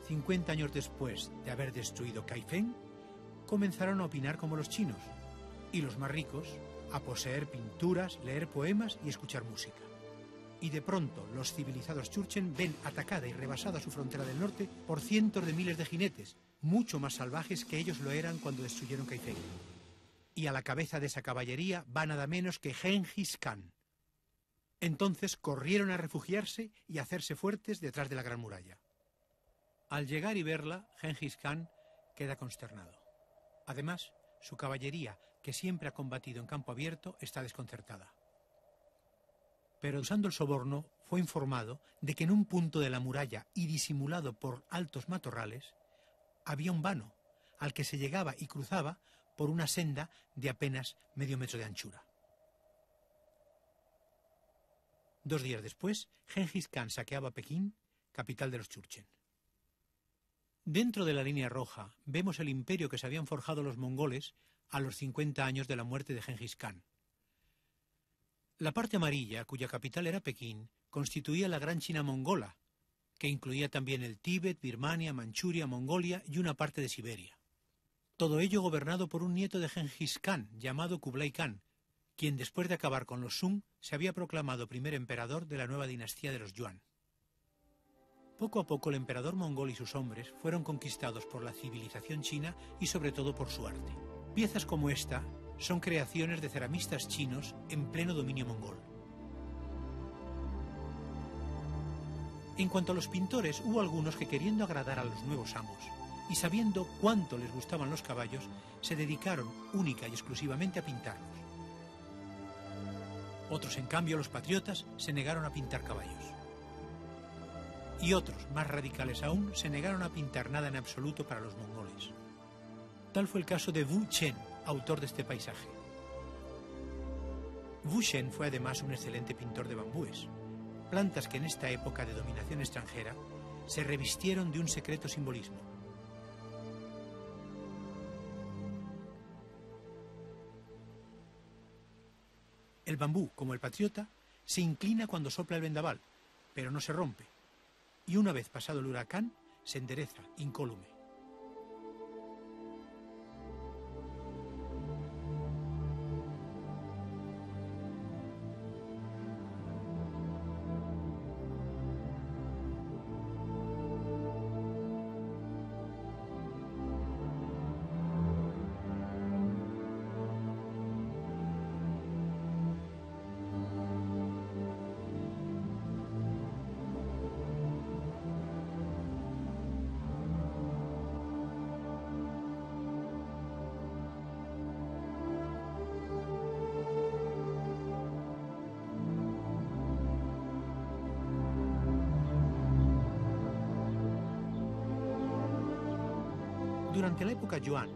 50 años después de haber destruido Kaifeng, comenzaron a opinar como los chinos, y los más ricos a poseer pinturas, leer poemas y escuchar música. Y de pronto los civilizados Churchen ven atacada y rebasada su frontera del norte por cientos de miles de jinetes, mucho más salvajes que ellos lo eran cuando destruyeron Kaifeng. Y a la cabeza de esa caballería va nada menos que Genghis Khan. Entonces corrieron a refugiarse y a hacerse fuertes detrás de la Gran Muralla. Al llegar y verla, Genghis Khan queda consternado. Además, su caballería, que siempre ha combatido en campo abierto, está desconcertada. Pero usando el soborno, fue informado de que en un punto de la muralla y disimulado por altos matorrales, había un vano al que se llegaba y cruzaba por una senda de apenas medio metro de anchura. 2 días después, Genghis Khan saqueaba Pekín, capital de los Churchen. Dentro de la línea roja vemos el imperio que se habían forjado los mongoles a los 50 años de la muerte de Gengis Khan. La parte amarilla, cuya capital era Pekín, constituía la Gran China mongola, que incluía también el Tíbet, Birmania, Manchuria, Mongolia y una parte de Siberia. Todo ello gobernado por un nieto de Gengis Khan, llamado Kublai Khan, quien después de acabar con los Sung se había proclamado primer emperador de la nueva dinastía de los Yuan. Poco a poco el emperador mongol y sus hombres fueron conquistados por la civilización china y sobre todo por su arte. Piezas como esta son creaciones de ceramistas chinos en pleno dominio mongol. En cuanto a los pintores, hubo algunos que, queriendo agradar a los nuevos amos y sabiendo cuánto les gustaban los caballos, se dedicaron única y exclusivamente a pintarlos. Otros, en cambio, los patriotas, se negaron a pintar caballos. Y otros, más radicales aún, se negaron a pintar nada en absoluto para los mongoles. Tal fue el caso de Wu Chen, autor de este paisaje. Wu Chen fue además un excelente pintor de bambúes, plantas que en esta época de dominación extranjera se revistieron de un secreto simbolismo. El bambú, como el patriota, se inclina cuando sopla el vendaval, pero no se rompe, y una vez pasado el huracán, se endereza, incólume. Durante la época Yuan,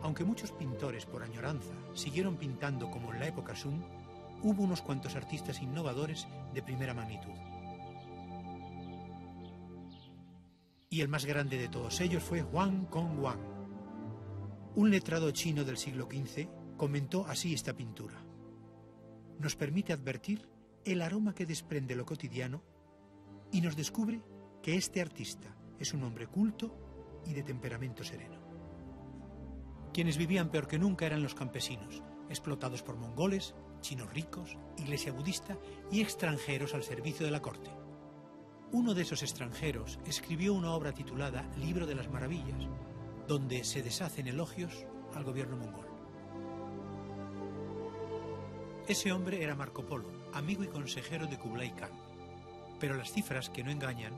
aunque muchos pintores por añoranza siguieron pintando como en la época Sung, hubo unos cuantos artistas innovadores de primera magnitud. Y el más grande de todos ellos fue Huang Congwang. Un letrado chino del siglo XV comentó así esta pintura: nos permite advertir el aroma que desprende lo cotidiano y nos descubre que este artista es un hombre culto y de temperamento sereno. Quienes vivían peor que nunca eran los campesinos, explotados por mongoles, chinos ricos, iglesia budista y extranjeros al servicio de la corte. Uno de esos extranjeros escribió una obra titulada Libro de las Maravillas, donde se deshacen elogios al gobierno mongol. Ese hombre era Marco Polo, amigo y consejero de Kublai Khan, pero las cifras, que no engañan,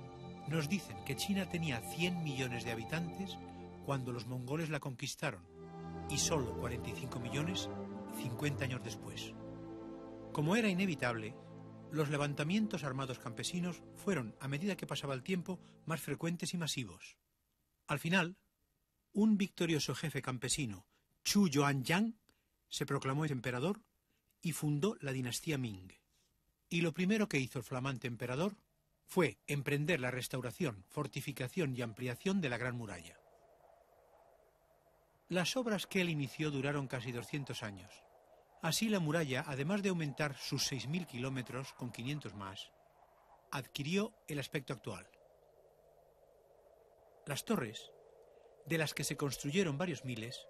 nos dicen que China tenía 100 millones de habitantes cuando los mongoles la conquistaron, y solo 45 millones 50 años después. Como era inevitable, los levantamientos armados campesinos fueron, a medida que pasaba el tiempo, más frecuentes y masivos. Al final, un victorioso jefe campesino, Chu Yuanyang, se proclamó emperador y fundó la dinastía Ming. Y lo primero que hizo el flamante emperador fue emprender la restauración, fortificación y ampliación de la Gran Muralla. Las obras que él inició duraron casi 200 años. Así la muralla, además de aumentar sus 6.000 kilómetros con 500 más, adquirió el aspecto actual. Las torres, de las que se construyeron varios miles,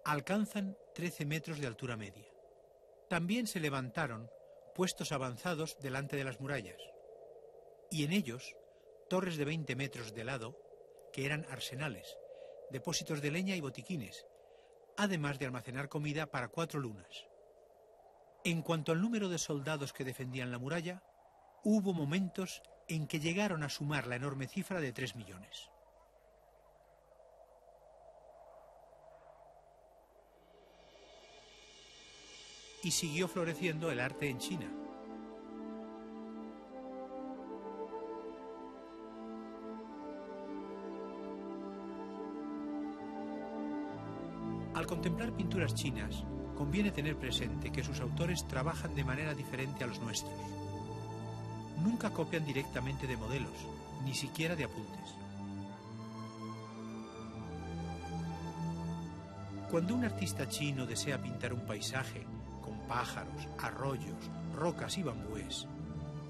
alcanzan 13 metros de altura media. También se levantaron puestos avanzados delante de las murallas, y en ellos torres de 20 metros de lado, que eran arsenales, depósitos de leña y botiquines, además de almacenar comida para 4 lunas. En cuanto al número de soldados que defendían la muralla, hubo momentos en que llegaron a sumar la enorme cifra de 3 millones. Y siguió floreciendo el arte en China. Al contemplar pinturas chinas, conviene tener presente que sus autores trabajan de manera diferente a los nuestros. Nunca copian directamente de modelos, ni siquiera de apuntes. Cuando un artista chino desea pintar un paisaje con pájaros, arroyos, rocas y bambúes,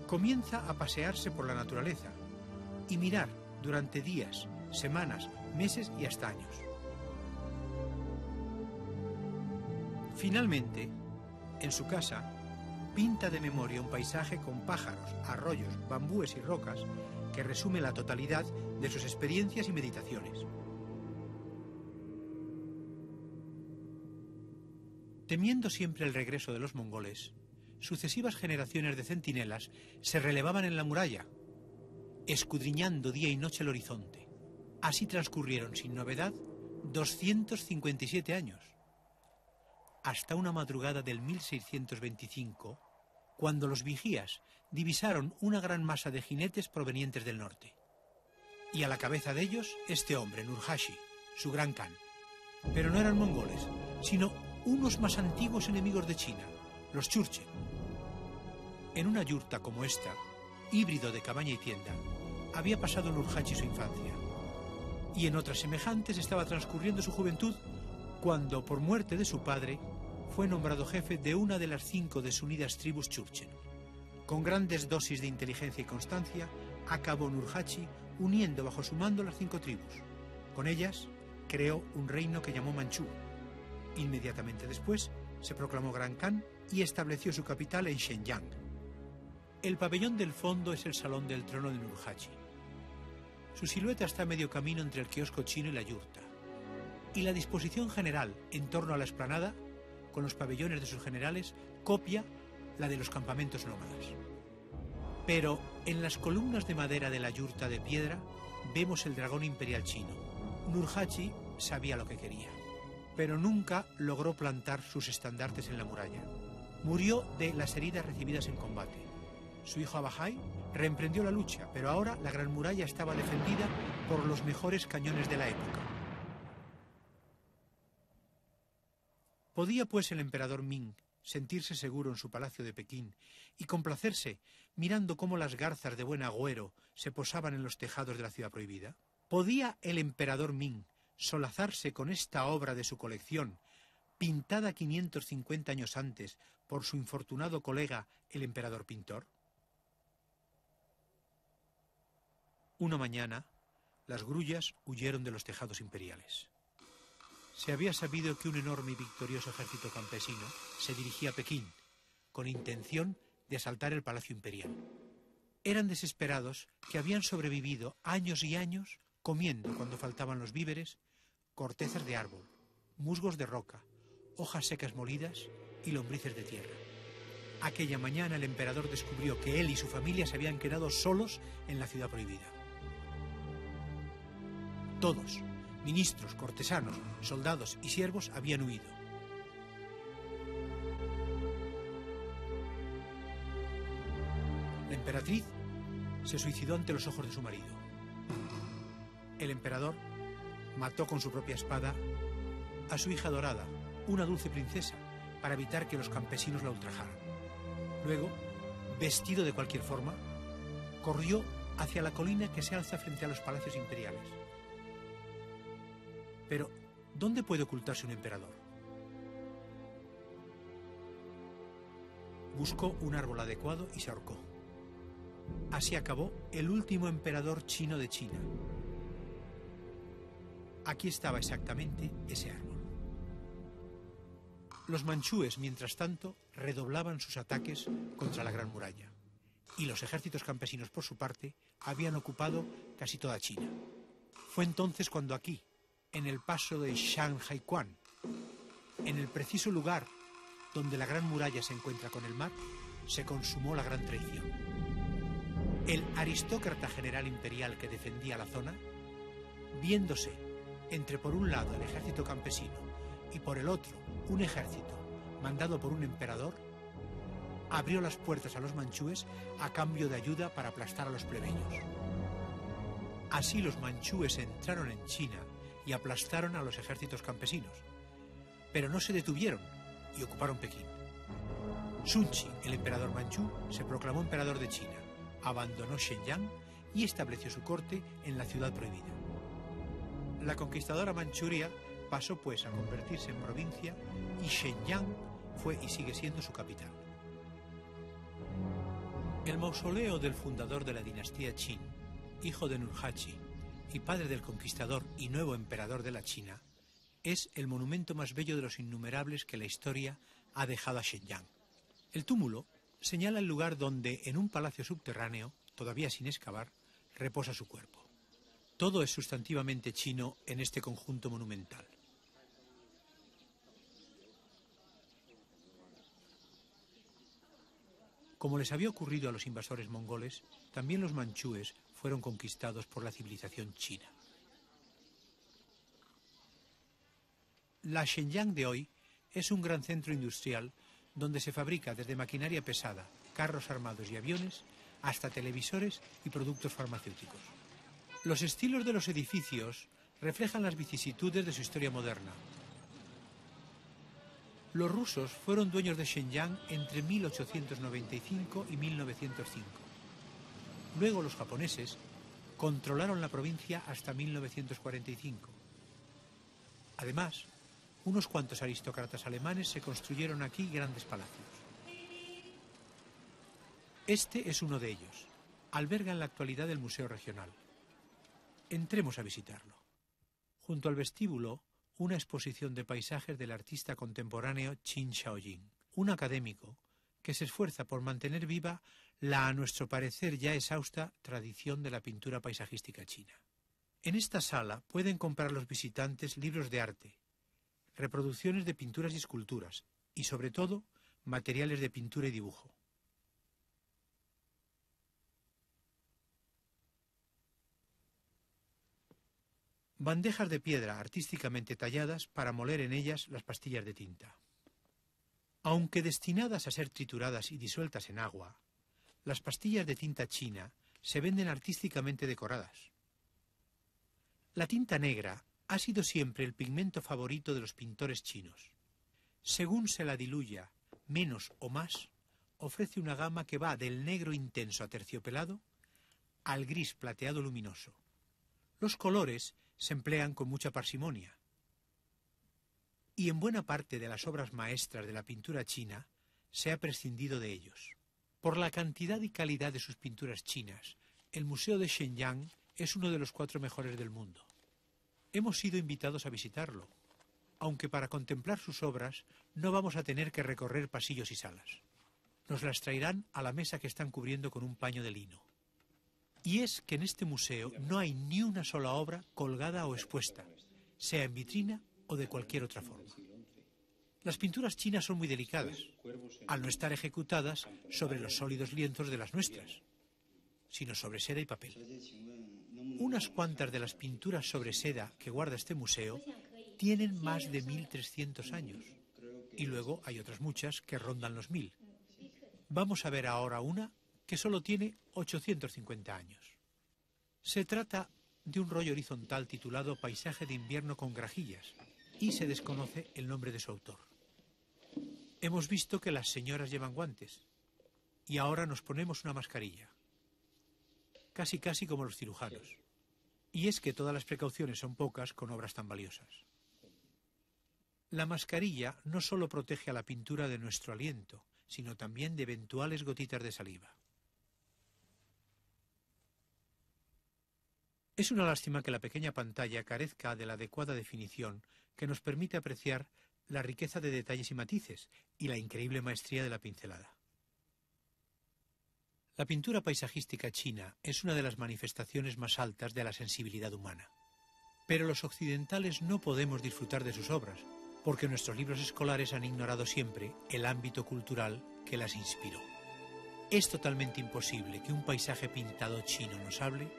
comienza a pasearse por la naturaleza y mirar durante días, semanas, meses y hasta años. Finalmente, en su casa, pinta de memoria un paisaje con pájaros, arroyos, bambúes y rocas que resume la totalidad de sus experiencias y meditaciones. Temiendo siempre el regreso de los mongoles, sucesivas generaciones de centinelas se relevaban en la muralla, escudriñando día y noche el horizonte. Así transcurrieron sin novedad 257 años, hasta una madrugada del 1625, cuando los vigías divisaron una gran masa de jinetes provenientes del norte. Y a la cabeza de ellos este hombre, Nurhaci, su gran Khan. Pero no eran mongoles, sino unos más antiguos enemigos de China, los Churchen. En una yurta como esta, híbrido de cabaña y tienda, había pasado Nurhaci su infancia. Y en otras semejantes estaba transcurriendo su juventud cuando, por muerte de su padre, fue nombrado jefe de una de las 5 desunidas tribus Churchen. Con grandes dosis de inteligencia y constancia, acabó Nurhaci uniendo bajo su mando las 5 tribus. Con ellas, creó un reino que llamó Manchú. Inmediatamente después, se proclamó Gran Khan y estableció su capital en Shenyang. El pabellón del fondo es el salón del trono de Nurhaci. Su silueta está a medio camino entre el kiosco chino y la yurta. Y la disposición general en torno a la explanada, con los pabellones de sus generales, copia la de los campamentos nómadas. Pero en las columnas de madera de la yurta de piedra vemos el dragón imperial chino. Nurhaci sabía lo que quería, pero nunca logró plantar sus estandartes en la muralla. Murió de las heridas recibidas en combate. Su hijo Abahai reemprendió la lucha, pero ahora la gran muralla estaba defendida por los mejores cañones de la época. ¿Podía pues el emperador Ming sentirse seguro en su palacio de Pekín y complacerse mirando cómo las garzas de buen agüero se posaban en los tejados de la ciudad prohibida? ¿Podía el emperador Ming solazarse con esta obra de su colección, pintada 550 años antes por su infortunado colega, el emperador pintor? Una mañana, las grullas huyeron de los tejados imperiales. Se había sabido que un enorme y victorioso ejército campesino se dirigía a Pekín, con intención de asaltar el palacio imperial. Eran desesperados que habían sobrevivido años y años comiendo, cuando faltaban los víveres, cortezas de árbol, musgos de roca, hojas secas molidas y lombrices de tierra. Aquella mañana el emperador descubrió que él y su familia se habían quedado solos en la ciudad prohibida. Todos, ministros, cortesanos, soldados y siervos, habían huido. La emperatriz se suicidó ante los ojos de su marido. El emperador mató con su propia espada a su hija adorada, una dulce princesa, para evitar que los campesinos la ultrajaran. Luego, vestido de cualquier forma, corrió hacia la colina que se alza frente a los palacios imperiales. Pero, ¿dónde puede ocultarse un emperador? Buscó un árbol adecuado y se ahorcó. Así acabó el último emperador chino de China. Aquí estaba exactamente ese árbol. Los manchúes, mientras tanto, redoblaban sus ataques contra la Gran Muralla, y los ejércitos campesinos, por su parte, habían ocupado casi toda China. Fue entonces cuando aquí, en el paso de Shanghaiquan, en el preciso lugar donde la Gran Muralla se encuentra con el mar, se consumó la gran traición. El aristócrata general imperial que defendía la zona, viéndose entre por un lado el ejército campesino y por el otro un ejército mandado por un emperador, abrió las puertas a los manchúes a cambio de ayuda para aplastar a los plebeyos. Así los manchúes entraron en China y aplastaron a los ejércitos campesinos, pero no se detuvieron y ocuparon Pekín. Sun Chi, el emperador manchú, se proclamó emperador de China, abandonó Shenyang y estableció su corte en la ciudad prohibida. La conquistadora Manchuria pasó pues a convertirse en provincia y Shenyang fue y sigue siendo su capital. El mausoleo del fundador de la dinastía Qin, hijo de Nurhaci y padre del conquistador y nuevo emperador de la China, es el monumento más bello de los innumerables que la historia ha dejado a Shenyang. El túmulo señala el lugar donde, en un palacio subterráneo, todavía sin excavar, reposa su cuerpo. Todo es sustantivamente chino en este conjunto monumental. Como les había ocurrido a los invasores mongoles, también los manchúes fueron conquistados por la civilización china. La Shenyang de hoy es un gran centro industrial donde se fabrica desde maquinaria pesada, carros armados y aviones, hasta televisores y productos farmacéuticos. Los estilos de los edificios reflejan las vicisitudes de su historia moderna. Los rusos fueron dueños de Shenyang entre 1895 y 1905. Luego los japoneses controlaron la provincia hasta 1945. Además, unos cuantos aristócratas alemanes se construyeron aquí grandes palacios. Este es uno de ellos. Alberga en la actualidad el Museo Regional. Entremos a visitarlo. Junto al vestíbulo, una exposición de paisajes del artista contemporáneo Qin Shaojing, un académico que se esfuerza por mantener viva la, a nuestro parecer ya exhausta, tradición de la pintura paisajística china. En esta sala pueden comprar los visitantes libros de arte, reproducciones de pinturas y esculturas, y sobre todo, materiales de pintura y dibujo. Bandejas de piedra artísticamente talladas para moler en ellas las pastillas de tinta. Aunque destinadas a ser trituradas y disueltas en agua, las pastillas de tinta china se venden artísticamente decoradas. La tinta negra ha sido siempre el pigmento favorito de los pintores chinos. Según se la diluya, menos o más, ofrece una gama que va del negro intenso aterciopelado al gris plateado luminoso. Los colores se emplean con mucha parsimonia. Y en buena parte de las obras maestras de la pintura china se ha prescindido de ellos. Por la cantidad y calidad de sus pinturas chinas, el Museo de Shenyang es uno de los 4 mejores del mundo. Hemos sido invitados a visitarlo, aunque para contemplar sus obras no vamos a tener que recorrer pasillos y salas. Nos las traerán a la mesa que están cubriendo con un paño de lino. Y es que en este museo no hay ni una sola obra colgada o expuesta, sea en vitrina o de cualquier otra forma. Las pinturas chinas son muy delicadas, al no estar ejecutadas sobre los sólidos lienzos de las nuestras, sino sobre seda y papel. Unas cuantas de las pinturas sobre seda que guarda este museo tienen más de 1300 años, y luego hay otras muchas que rondan los 1000. Vamos a ver ahora una que solo tiene 850 años. Se trata de un rollo horizontal titulado Paisaje de invierno con grajillas, y se desconoce el nombre de su autor. Hemos visto que las señoras llevan guantes, y ahora nos ponemos una mascarilla, casi como los cirujanos. Y es que todas las precauciones son pocas con obras tan valiosas. La mascarilla no solo protege a la pintura de nuestro aliento, sino también de eventuales gotitas de saliva. Es una lástima que la pequeña pantalla carezca de la adecuada definición que nos permite apreciar la riqueza de detalles y matices y la increíble maestría de la pincelada. La pintura paisajística china es una de las manifestaciones más altas de la sensibilidad humana. Pero los occidentales no podemos disfrutar de sus obras, porque nuestros libros escolares han ignorado siempre el ámbito cultural que las inspiró. Es totalmente imposible que un paisaje pintado chino nos hable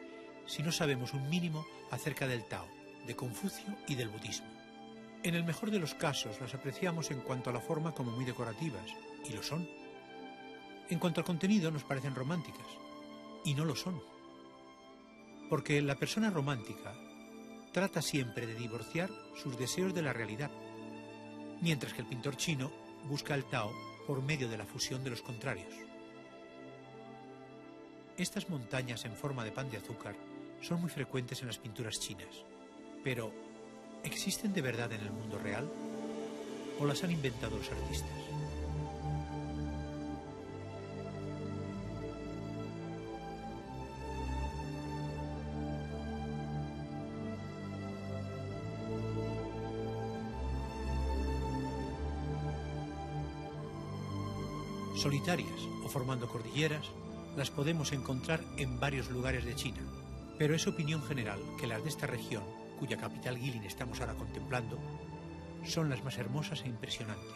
si no sabemos un mínimo acerca del Tao, de Confucio y del budismo. En el mejor de los casos las apreciamos en cuanto a la forma como muy decorativas, y lo son. En cuanto al contenido nos parecen románticas, y no lo son. Porque la persona romántica trata siempre de divorciar sus deseos de la realidad, mientras que el pintor chino busca el Tao por medio de la fusión de los contrarios. Estas montañas en forma de pan de azúcar son muy frecuentes en las pinturas chinas, pero ¿existen de verdad en el mundo real o las han inventado los artistas? Solitarias o formando cordilleras, las podemos encontrar en varios lugares de China, pero es opinión general que las de esta región, cuya capital Guilin estamos ahora contemplando, son las más hermosas e impresionantes.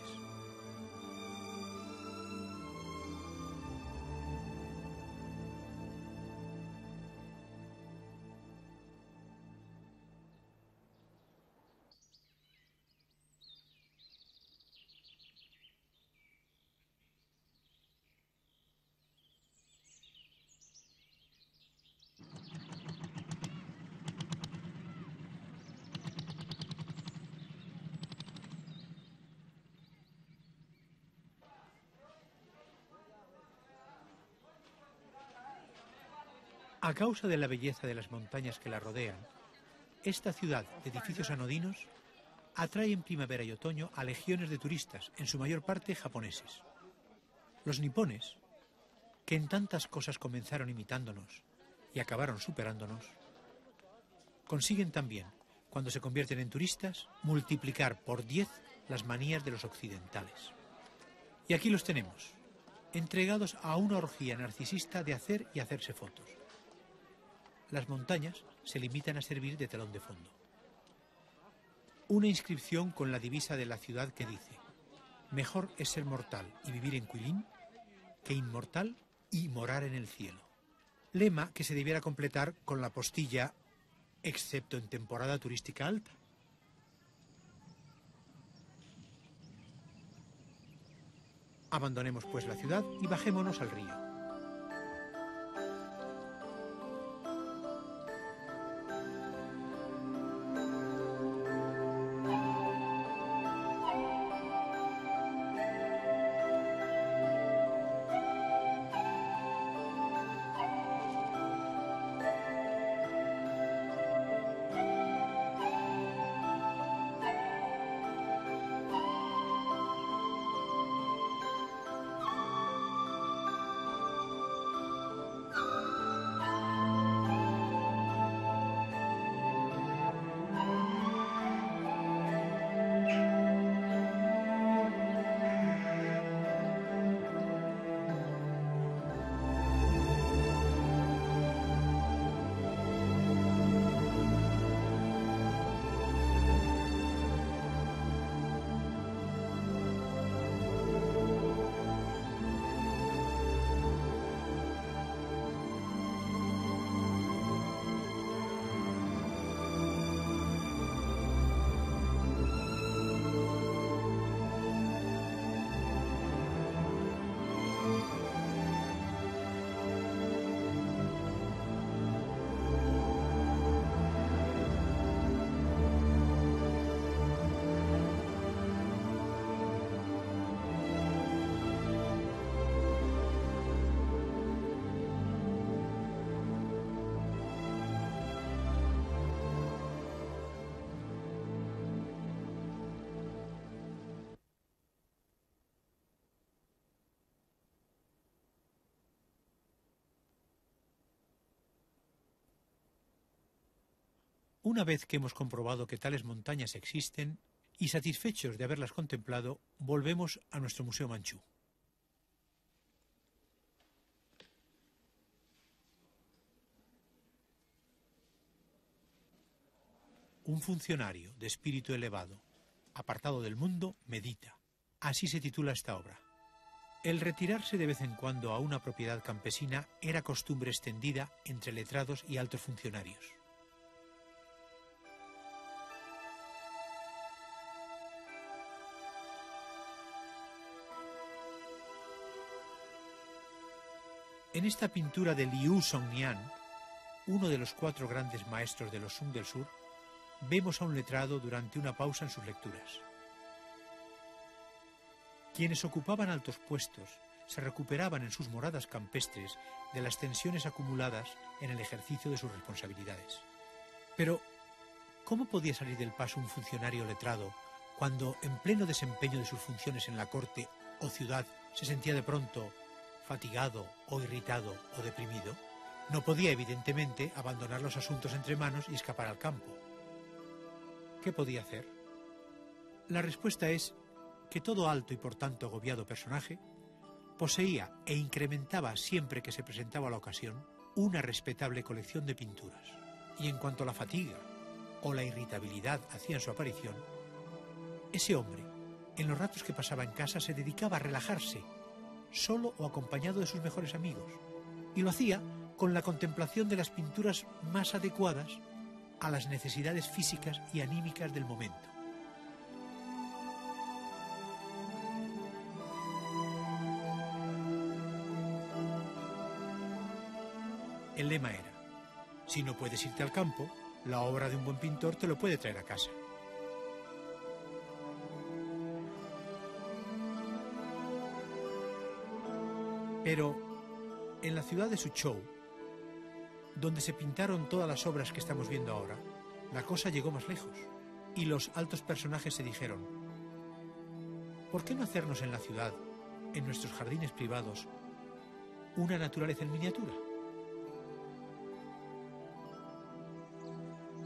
A causa de la belleza de las montañas que la rodean, esta ciudad de edificios anodinos atrae en primavera y otoño a legiones de turistas, en su mayor parte japoneses. Los nipones, que en tantas cosas comenzaron imitándonos y acabaron superándonos, consiguen también, cuando se convierten en turistas, multiplicar por 10 las manías de los occidentales. Y aquí los tenemos, entregados a una orgía narcisista de hacer y hacerse fotos. Las montañas se limitan a servir de telón de fondo. Una inscripción con la divisa de la ciudad que dice: mejor es ser mortal y vivir en Guilin que inmortal y morar en el cielo. Lema que se debiera completar con la postilla excepto en temporada turística alta. Abandonemos pues la ciudad y bajémonos al río. Una vez que hemos comprobado que tales montañas existen y satisfechos de haberlas contemplado, volvemos a nuestro Museo Manchú. Un funcionario de espíritu elevado, apartado del mundo, medita. Así se titula esta obra. El retirarse de vez en cuando a una propiedad campesina era costumbre extendida entre letrados y altos funcionarios. En esta pintura de Liu Songnian, uno de los 4 grandes maestros de los Sung del Sur, vemos a un letrado durante una pausa en sus lecturas. Quienes ocupaban altos puestos se recuperaban en sus moradas campestres de las tensiones acumuladas en el ejercicio de sus responsabilidades. Pero, ¿Cómo podía salir del paso un funcionario letrado cuando, en pleno desempeño de sus funciones en la corte o ciudad, se sentía de pronto fatigado o irritado o deprimido? No podía, evidentemente, abandonar los asuntos entre manos y escapar al campo. ¿Qué podía hacer? La respuesta es que todo alto y por tanto agobiado personaje poseía e incrementaba siempre que se presentaba la ocasión una respetable colección de pinturas. Y en cuanto a la fatiga o la irritabilidad hacían su aparición, ese hombre, en los ratos que pasaba en casa, se dedicaba a relajarse, solo o acompañado de sus mejores amigos, y lo hacía con la contemplación de las pinturas más adecuadas a las necesidades físicas y anímicas del momento. El lema era: si no puedes irte al campo, la obra de un buen pintor te lo puede traer a casa. Pero en la ciudad de Suzhou, donde se pintaron todas las obras que estamos viendo ahora, la cosa llegó más lejos y los altos personajes se dijeron: ¿por qué no hacernos en la ciudad, en nuestros jardines privados, una naturaleza en miniatura?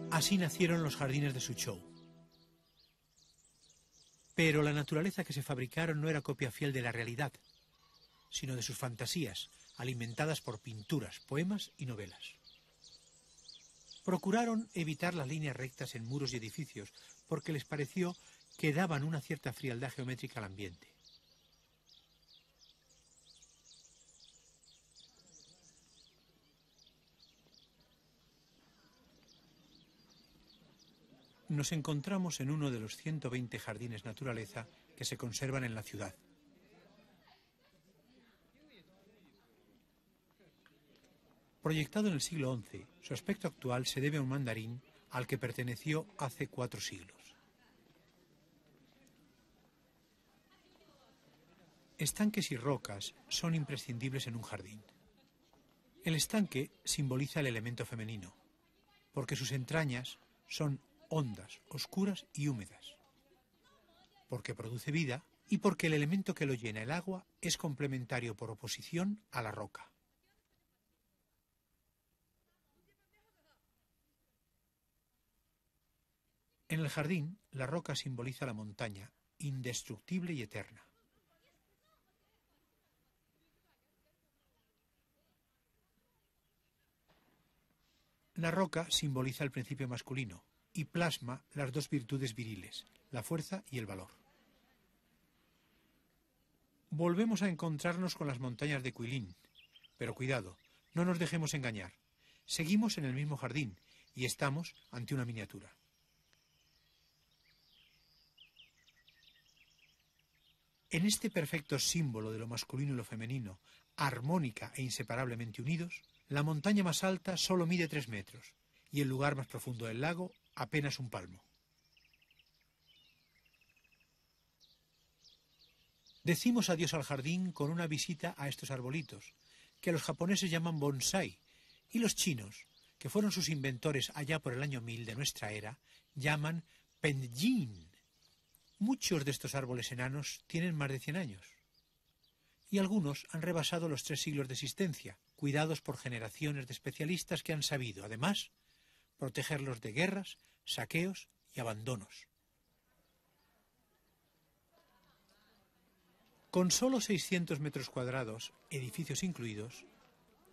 Así nacieron los jardines de Suzhou. Pero la naturaleza que se fabricaron no era copia fiel de la realidad, sino de sus fantasías, alimentadas por pinturas, poemas y novelas. Procuraron evitar las líneas rectas en muros y edificios, porque les pareció que daban una cierta frialdad geométrica al ambiente. Nos encontramos en uno de los 120 jardines naturaleza que se conservan en la ciudad. Proyectado en el siglo XI, su aspecto actual se debe a un mandarín al que perteneció hace 4 siglos. Estanques y rocas son imprescindibles en un jardín. El estanque simboliza el elemento femenino, porque sus entrañas son hondas, oscuras y húmedas, porque produce vida y porque el elemento que lo llena, el agua, es complementario por oposición a la roca. En el jardín, la roca simboliza la montaña, indestructible y eterna. La roca simboliza el principio masculino y plasma las 2 virtudes viriles, la fuerza y el valor. Volvemos a encontrarnos con las montañas de Quilín, pero cuidado, no nos dejemos engañar. Seguimos en el mismo jardín y estamos ante una miniatura. En este perfecto símbolo de lo masculino y lo femenino, armónica e inseparablemente unidos, la montaña más alta solo mide 3 metros y el lugar más profundo del lago apenas un palmo. Decimos adiós al jardín con una visita a estos arbolitos, que los japoneses llaman bonsái, y los chinos, que fueron sus inventores allá por el año 1000 de nuestra era, llaman penjin. Muchos de estos árboles enanos tienen más de 100 años. Y algunos han rebasado los 3 siglos de existencia, cuidados por generaciones de especialistas que han sabido, además, protegerlos de guerras, saqueos y abandonos. Con solo 600 metros cuadrados, edificios incluidos,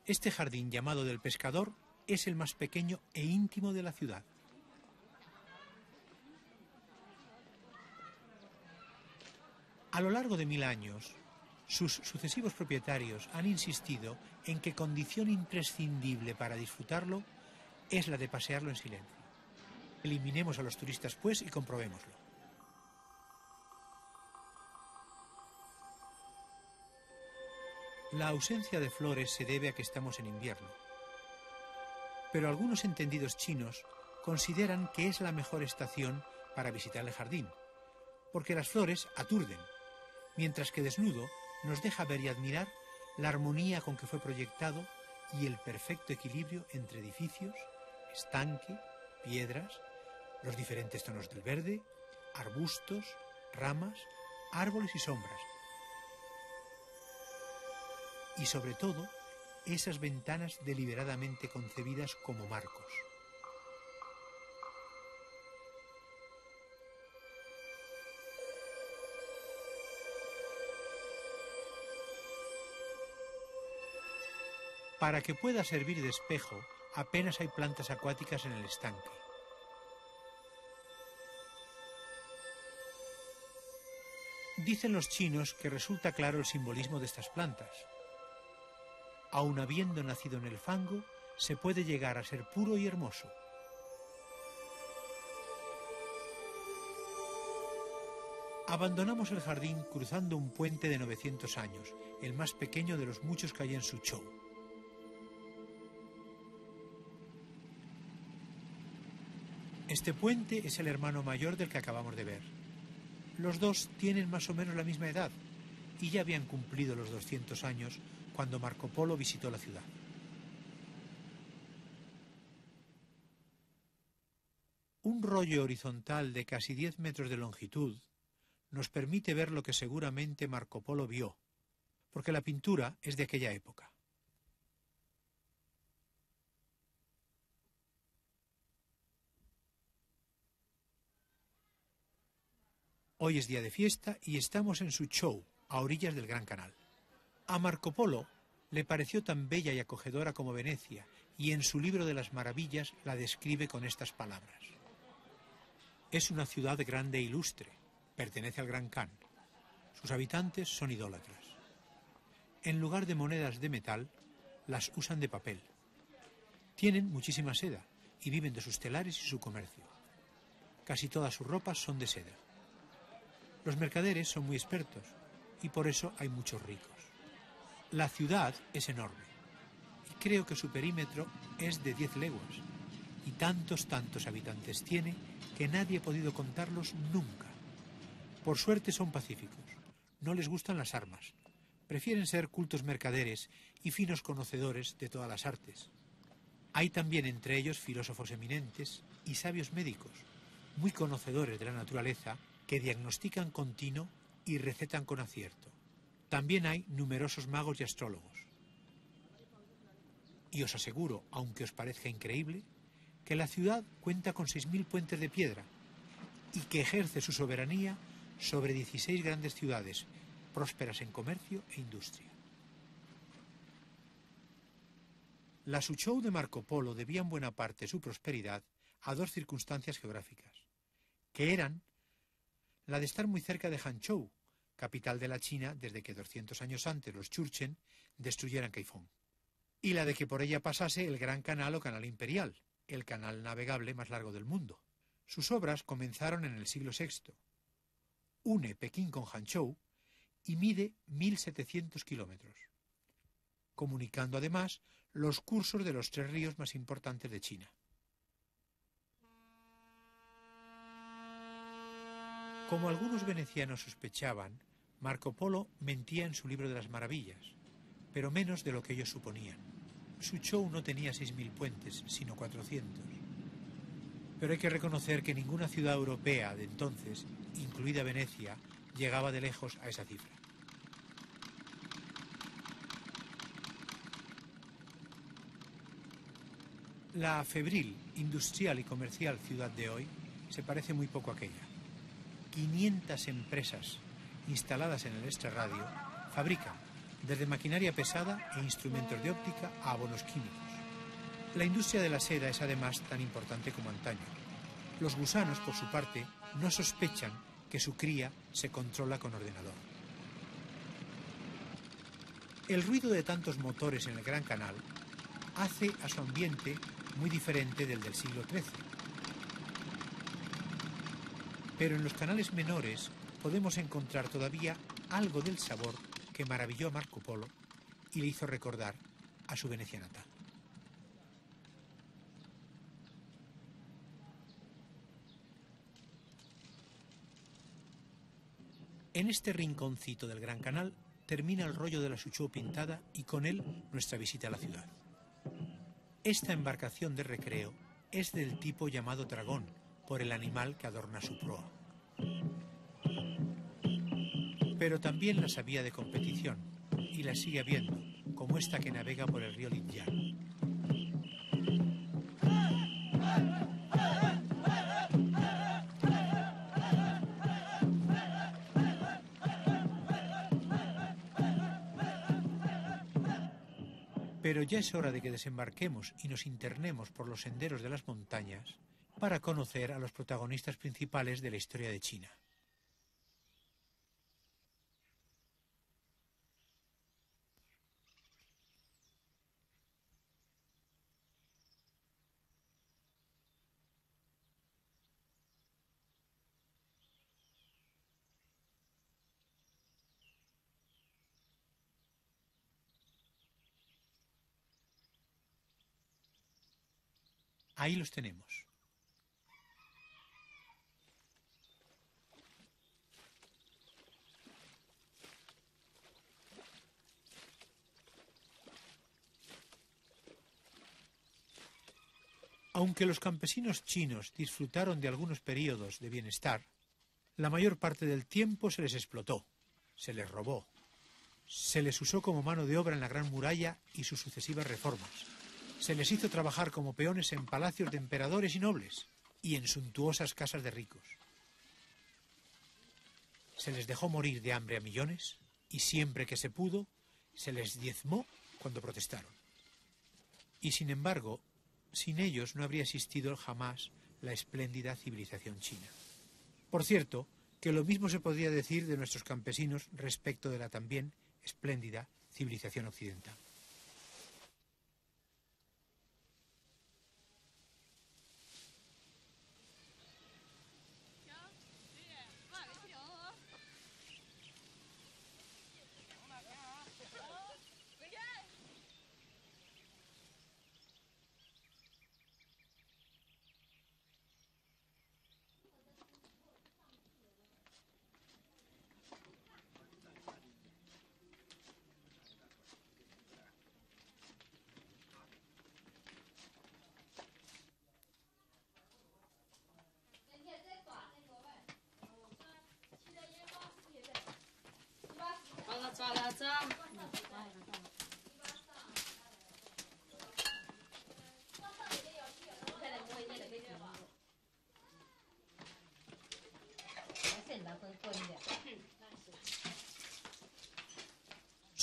este jardín llamado del Pescador es el más pequeño e íntimo de la ciudad. A lo largo de 1000 años, sus sucesivos propietarios han insistido en que condición imprescindible para disfrutarlo es la de pasearlo en silencio. Eliminemos a los turistas, pues, y comprobémoslo. La ausencia de flores se debe a que estamos en invierno. Pero algunos entendidos chinos consideran que es la mejor estación para visitar el jardín, porque las flores aturden, mientras que desnudo nos deja ver y admirar la armonía con que fue proyectado y el perfecto equilibrio entre edificios, estanque, piedras, los diferentes tonos del verde, arbustos, ramas, árboles y sombras. Y sobre todo, esas ventanas deliberadamente concebidas como marcos. Para que pueda servir de espejo, apenas hay plantas acuáticas en el estanque. Dicen los chinos que resulta claro el simbolismo de estas plantas. Aun habiendo nacido en el fango, se puede llegar a ser puro y hermoso. Abandonamos el jardín cruzando un puente de 900 años, el más pequeño de los muchos que hay en Suzhou. Este puente es el hermano mayor del que acabamos de ver. Los dos tienen más o menos la misma edad y ya habían cumplido los 200 años cuando Marco Polo visitó la ciudad. Un rollo horizontal de casi 10 metros de longitud nos permite ver lo que seguramente Marco Polo vio, porque la pintura es de aquella época. Hoy es día de fiesta y estamos en Suzhou, a orillas del Gran Canal. A Marco Polo le pareció tan bella y acogedora como Venecia, y en su libro de las maravillas la describe con estas palabras. Es una ciudad grande e ilustre, pertenece al Gran Khan. Sus habitantes son idólatras. En lugar de monedas de metal, las usan de papel. Tienen muchísima seda y viven de sus telares y su comercio. Casi todas sus ropas son de seda. Los mercaderes son muy expertos y por eso hay muchos ricos. La ciudad es enorme y creo que su perímetro es de 10 leguas y tantos habitantes tiene que nadie ha podido contarlos nunca. Por suerte son pacíficos, no les gustan las armas, prefieren ser cultos mercaderes y finos conocedores de todas las artes. Hay también entre ellos filósofos eminentes y sabios médicos, muy conocedores de la naturaleza, que diagnostican con tino y recetan con acierto. También hay numerosos magos y astrólogos. Y os aseguro, aunque os parezca increíble, que la ciudad cuenta con 6.000 puentes de piedra y que ejerce su soberanía sobre 16 grandes ciudades, prósperas en comercio e industria. La Suzhou de Marco Polo debía en buena parte su prosperidad a dos circunstancias geográficas, que eran la de estar muy cerca de Hangzhou, capital de la China desde que 200 años antes los Churchen destruyeran Kaifeng, y la de que por ella pasase el Gran Canal o Canal Imperial, el canal navegable más largo del mundo. Sus obras comenzaron en el siglo VI. Une Pekín con Hangzhou y mide 1.700 kilómetros, comunicando además los cursos de los 3 ríos más importantes de China. Como algunos venecianos sospechaban, Marco Polo mentía en su libro de las maravillas, pero menos de lo que ellos suponían. Suzhou no tenía 6.000 puentes, sino 400. Pero hay que reconocer que ninguna ciudad europea de entonces, incluida Venecia, llegaba de lejos a esa cifra. La febril, industrial y comercial ciudad de hoy se parece muy poco a aquella. 500 empresas instaladas en el extrarradio fabrican desde maquinaria pesada e instrumentos de óptica a abonos químicos. La industria de la seda es además tan importante como antaño. Los gusanos, por su parte, no sospechan que su cría se controla con ordenador. El ruido de tantos motores en el Gran Canal hace a su ambiente muy diferente del siglo XIII. Pero en los canales menores podemos encontrar todavía algo del sabor que maravilló a Marco Polo y le hizo recordar a su Venecia natal. En este rinconcito del Gran Canal termina el rollo de la Suzhou pintada y con él nuestra visita a la ciudad. Esta embarcación de recreo es del tipo llamado dragón, por el animal que adorna su proa. Pero también las había de competición, y las sigue habiendo, como esta que navega por el río Linyang. Pero ya es hora de que desembarquemos y nos internemos por los senderos de las montañas para conocer a los protagonistas principales de la historia de China. Ahí los tenemos. Aunque los campesinos chinos disfrutaron de algunos periodos de bienestar, la mayor parte del tiempo se les explotó, se les robó, se les usó como mano de obra en la Gran Muralla y sus sucesivas reformas. Se les hizo trabajar como peones en palacios de emperadores y nobles y en suntuosas casas de ricos. Se les dejó morir de hambre a millones y siempre que se pudo, se les diezmó cuando protestaron. Y sin embargo, sin ellos no habría existido jamás la espléndida civilización china. Por cierto, que lo mismo se podría decir de nuestros campesinos respecto de la también espléndida civilización occidental.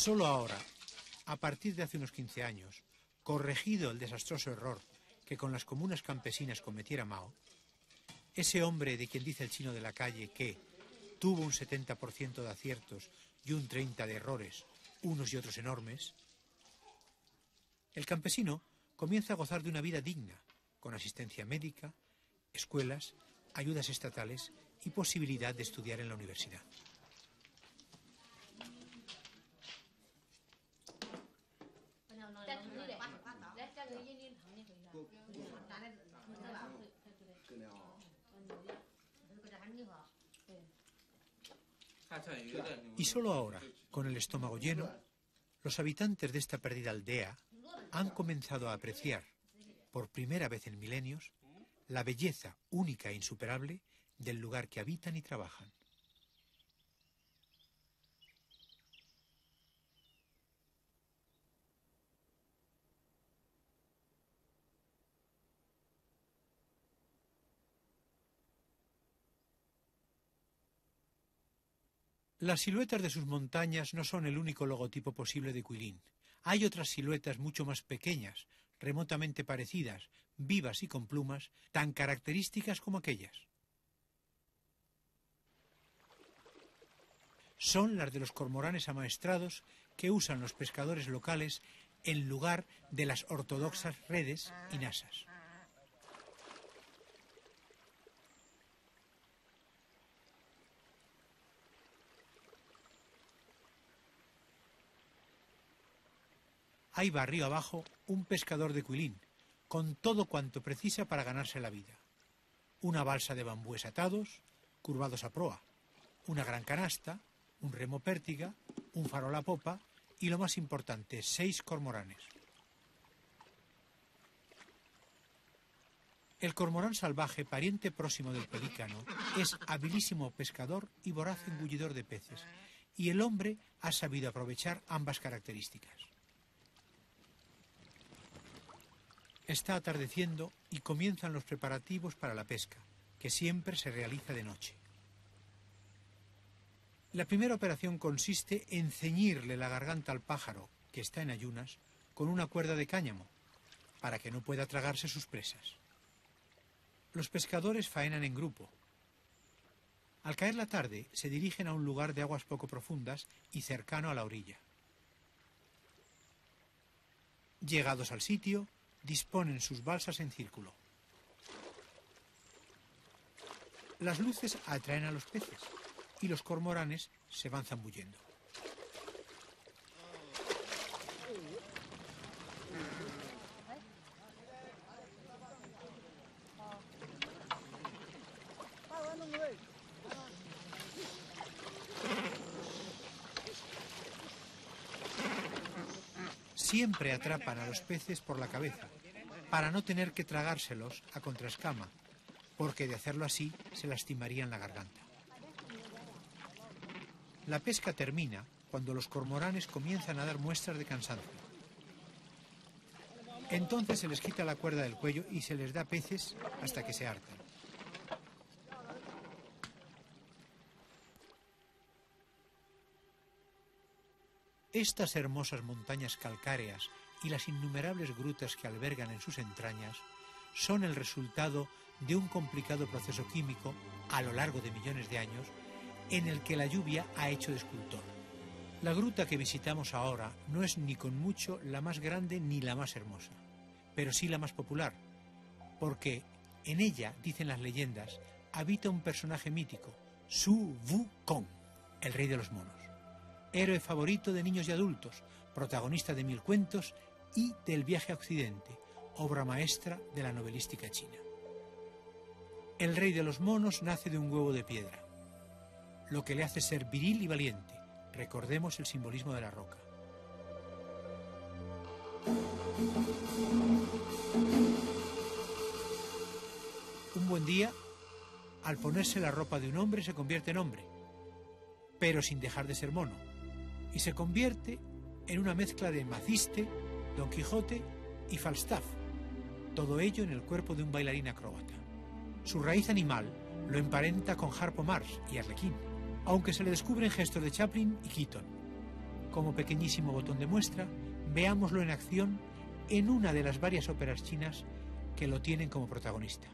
Solo ahora, a partir de hace unos 15 años, corregido el desastroso error que con las comunas campesinas cometiera Mao, ese hombre de quien dice el chino de la calle que tuvo un 70% de aciertos y un 30% de errores, unos y otros enormes, el campesino comienza a gozar de una vida digna, con asistencia médica, escuelas, ayudas estatales y posibilidad de estudiar en la universidad. Y solo ahora, con el estómago lleno, los habitantes de esta perdida aldea han comenzado a apreciar, por primera vez en milenios, la belleza única e insuperable del lugar que habitan y trabajan. Las siluetas de sus montañas no son el único logotipo posible de Guilin. Hay otras siluetas mucho más pequeñas, remotamente parecidas, vivas y con plumas, tan características como aquellas. Son las de los cormoranes amaestrados que usan los pescadores locales en lugar de las ortodoxas redes y nasas. Ahí va río abajo un pescador de Guilin, con todo cuanto precisa para ganarse la vida. Una balsa de bambúes atados, curvados a proa, una gran canasta, un remo pértiga, un farol a popa y, lo más importante, 6 cormoranes. El cormorán salvaje, pariente próximo del pelícano, es habilísimo pescador y voraz engullidor de peces, y el hombre ha sabido aprovechar ambas características. Está atardeciendo y comienzan los preparativos para la pesca, que siempre se realiza de noche. La primera operación consiste en ceñirle la garganta al pájaro, que está en ayunas, con una cuerda de cáñamo, para que no pueda tragarse sus presas. Los pescadores faenan en grupo. Al caer la tarde, se dirigen a un lugar de aguas poco profundas y cercano a la orilla. Llegados al sitio, disponen sus balsas en círculo. Las luces atraen a los peces y los cormoranes se van zambullendo. Siempre atrapan a los peces por la cabeza, para no tener que tragárselos a contraescama, porque de hacerlo así se lastimarían la garganta. La pesca termina cuando los cormoranes comienzan a dar muestras de cansancio. Entonces se les quita la cuerda del cuello y se les da peces hasta que se hartan. Estas hermosas montañas calcáreas y las innumerables grutas que albergan en sus entrañas son el resultado de un complicado proceso químico a lo largo de millones de años en el que la lluvia ha hecho de escultor. La gruta que visitamos ahora no es ni con mucho la más grande ni la más hermosa, pero sí la más popular, porque en ella, dicen las leyendas, habita un personaje mítico, Su Wukong, el rey de los monos. Héroe favorito de niños y adultos, protagonista de 1000 cuentos y del Viaje a Occidente, obra maestra de la novelística china. El rey de los monos nace de un huevo de piedra, lo que le hace ser viril y valiente. Recordemos el simbolismo de la roca. Un buen día, al ponerse la ropa de un hombre, se convierte en hombre, pero sin dejar de ser mono, y se convierte en una mezcla de Maciste, Don Quijote y Falstaff, todo ello en el cuerpo de un bailarín acróbata. Su raíz animal lo emparenta con Harpo Marx y Arlequín, aunque se le descubren gestos de Chaplin y Keaton. Como pequeñísimo botón de muestra, veámoslo en acción en una de las varias óperas chinas que lo tienen como protagonista.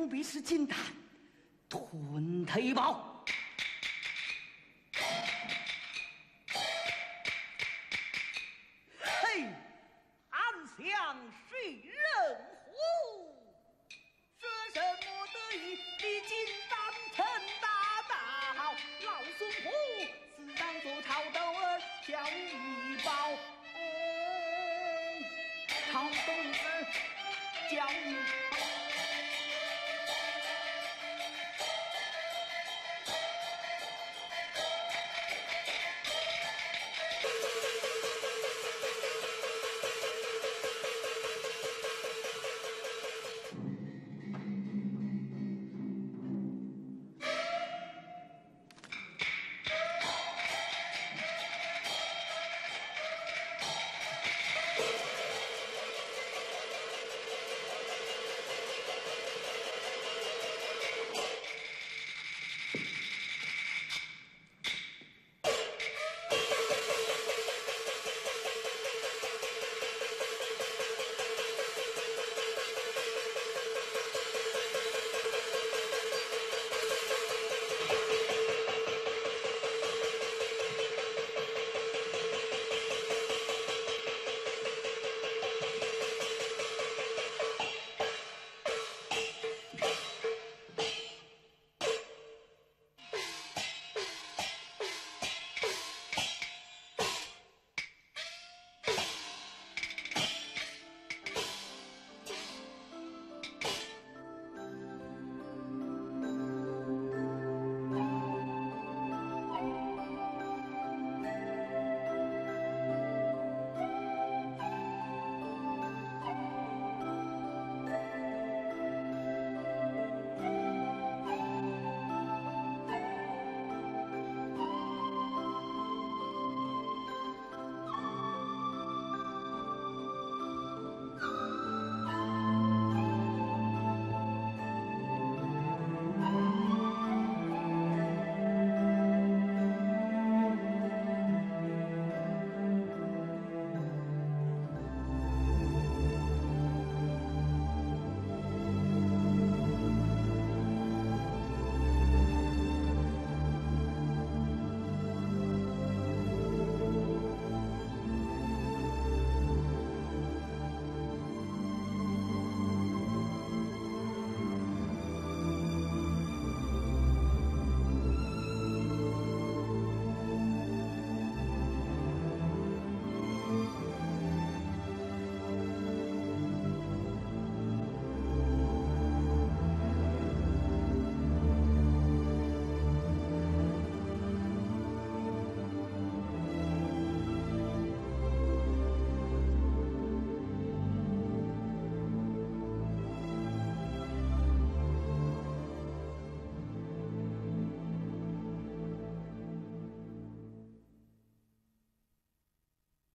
想必是金丹吞退宝。嘿，安详谁人乎？说什么得意比金丹陈大道？老孙父自当做朝斗儿叫一报。好东儿叫一报。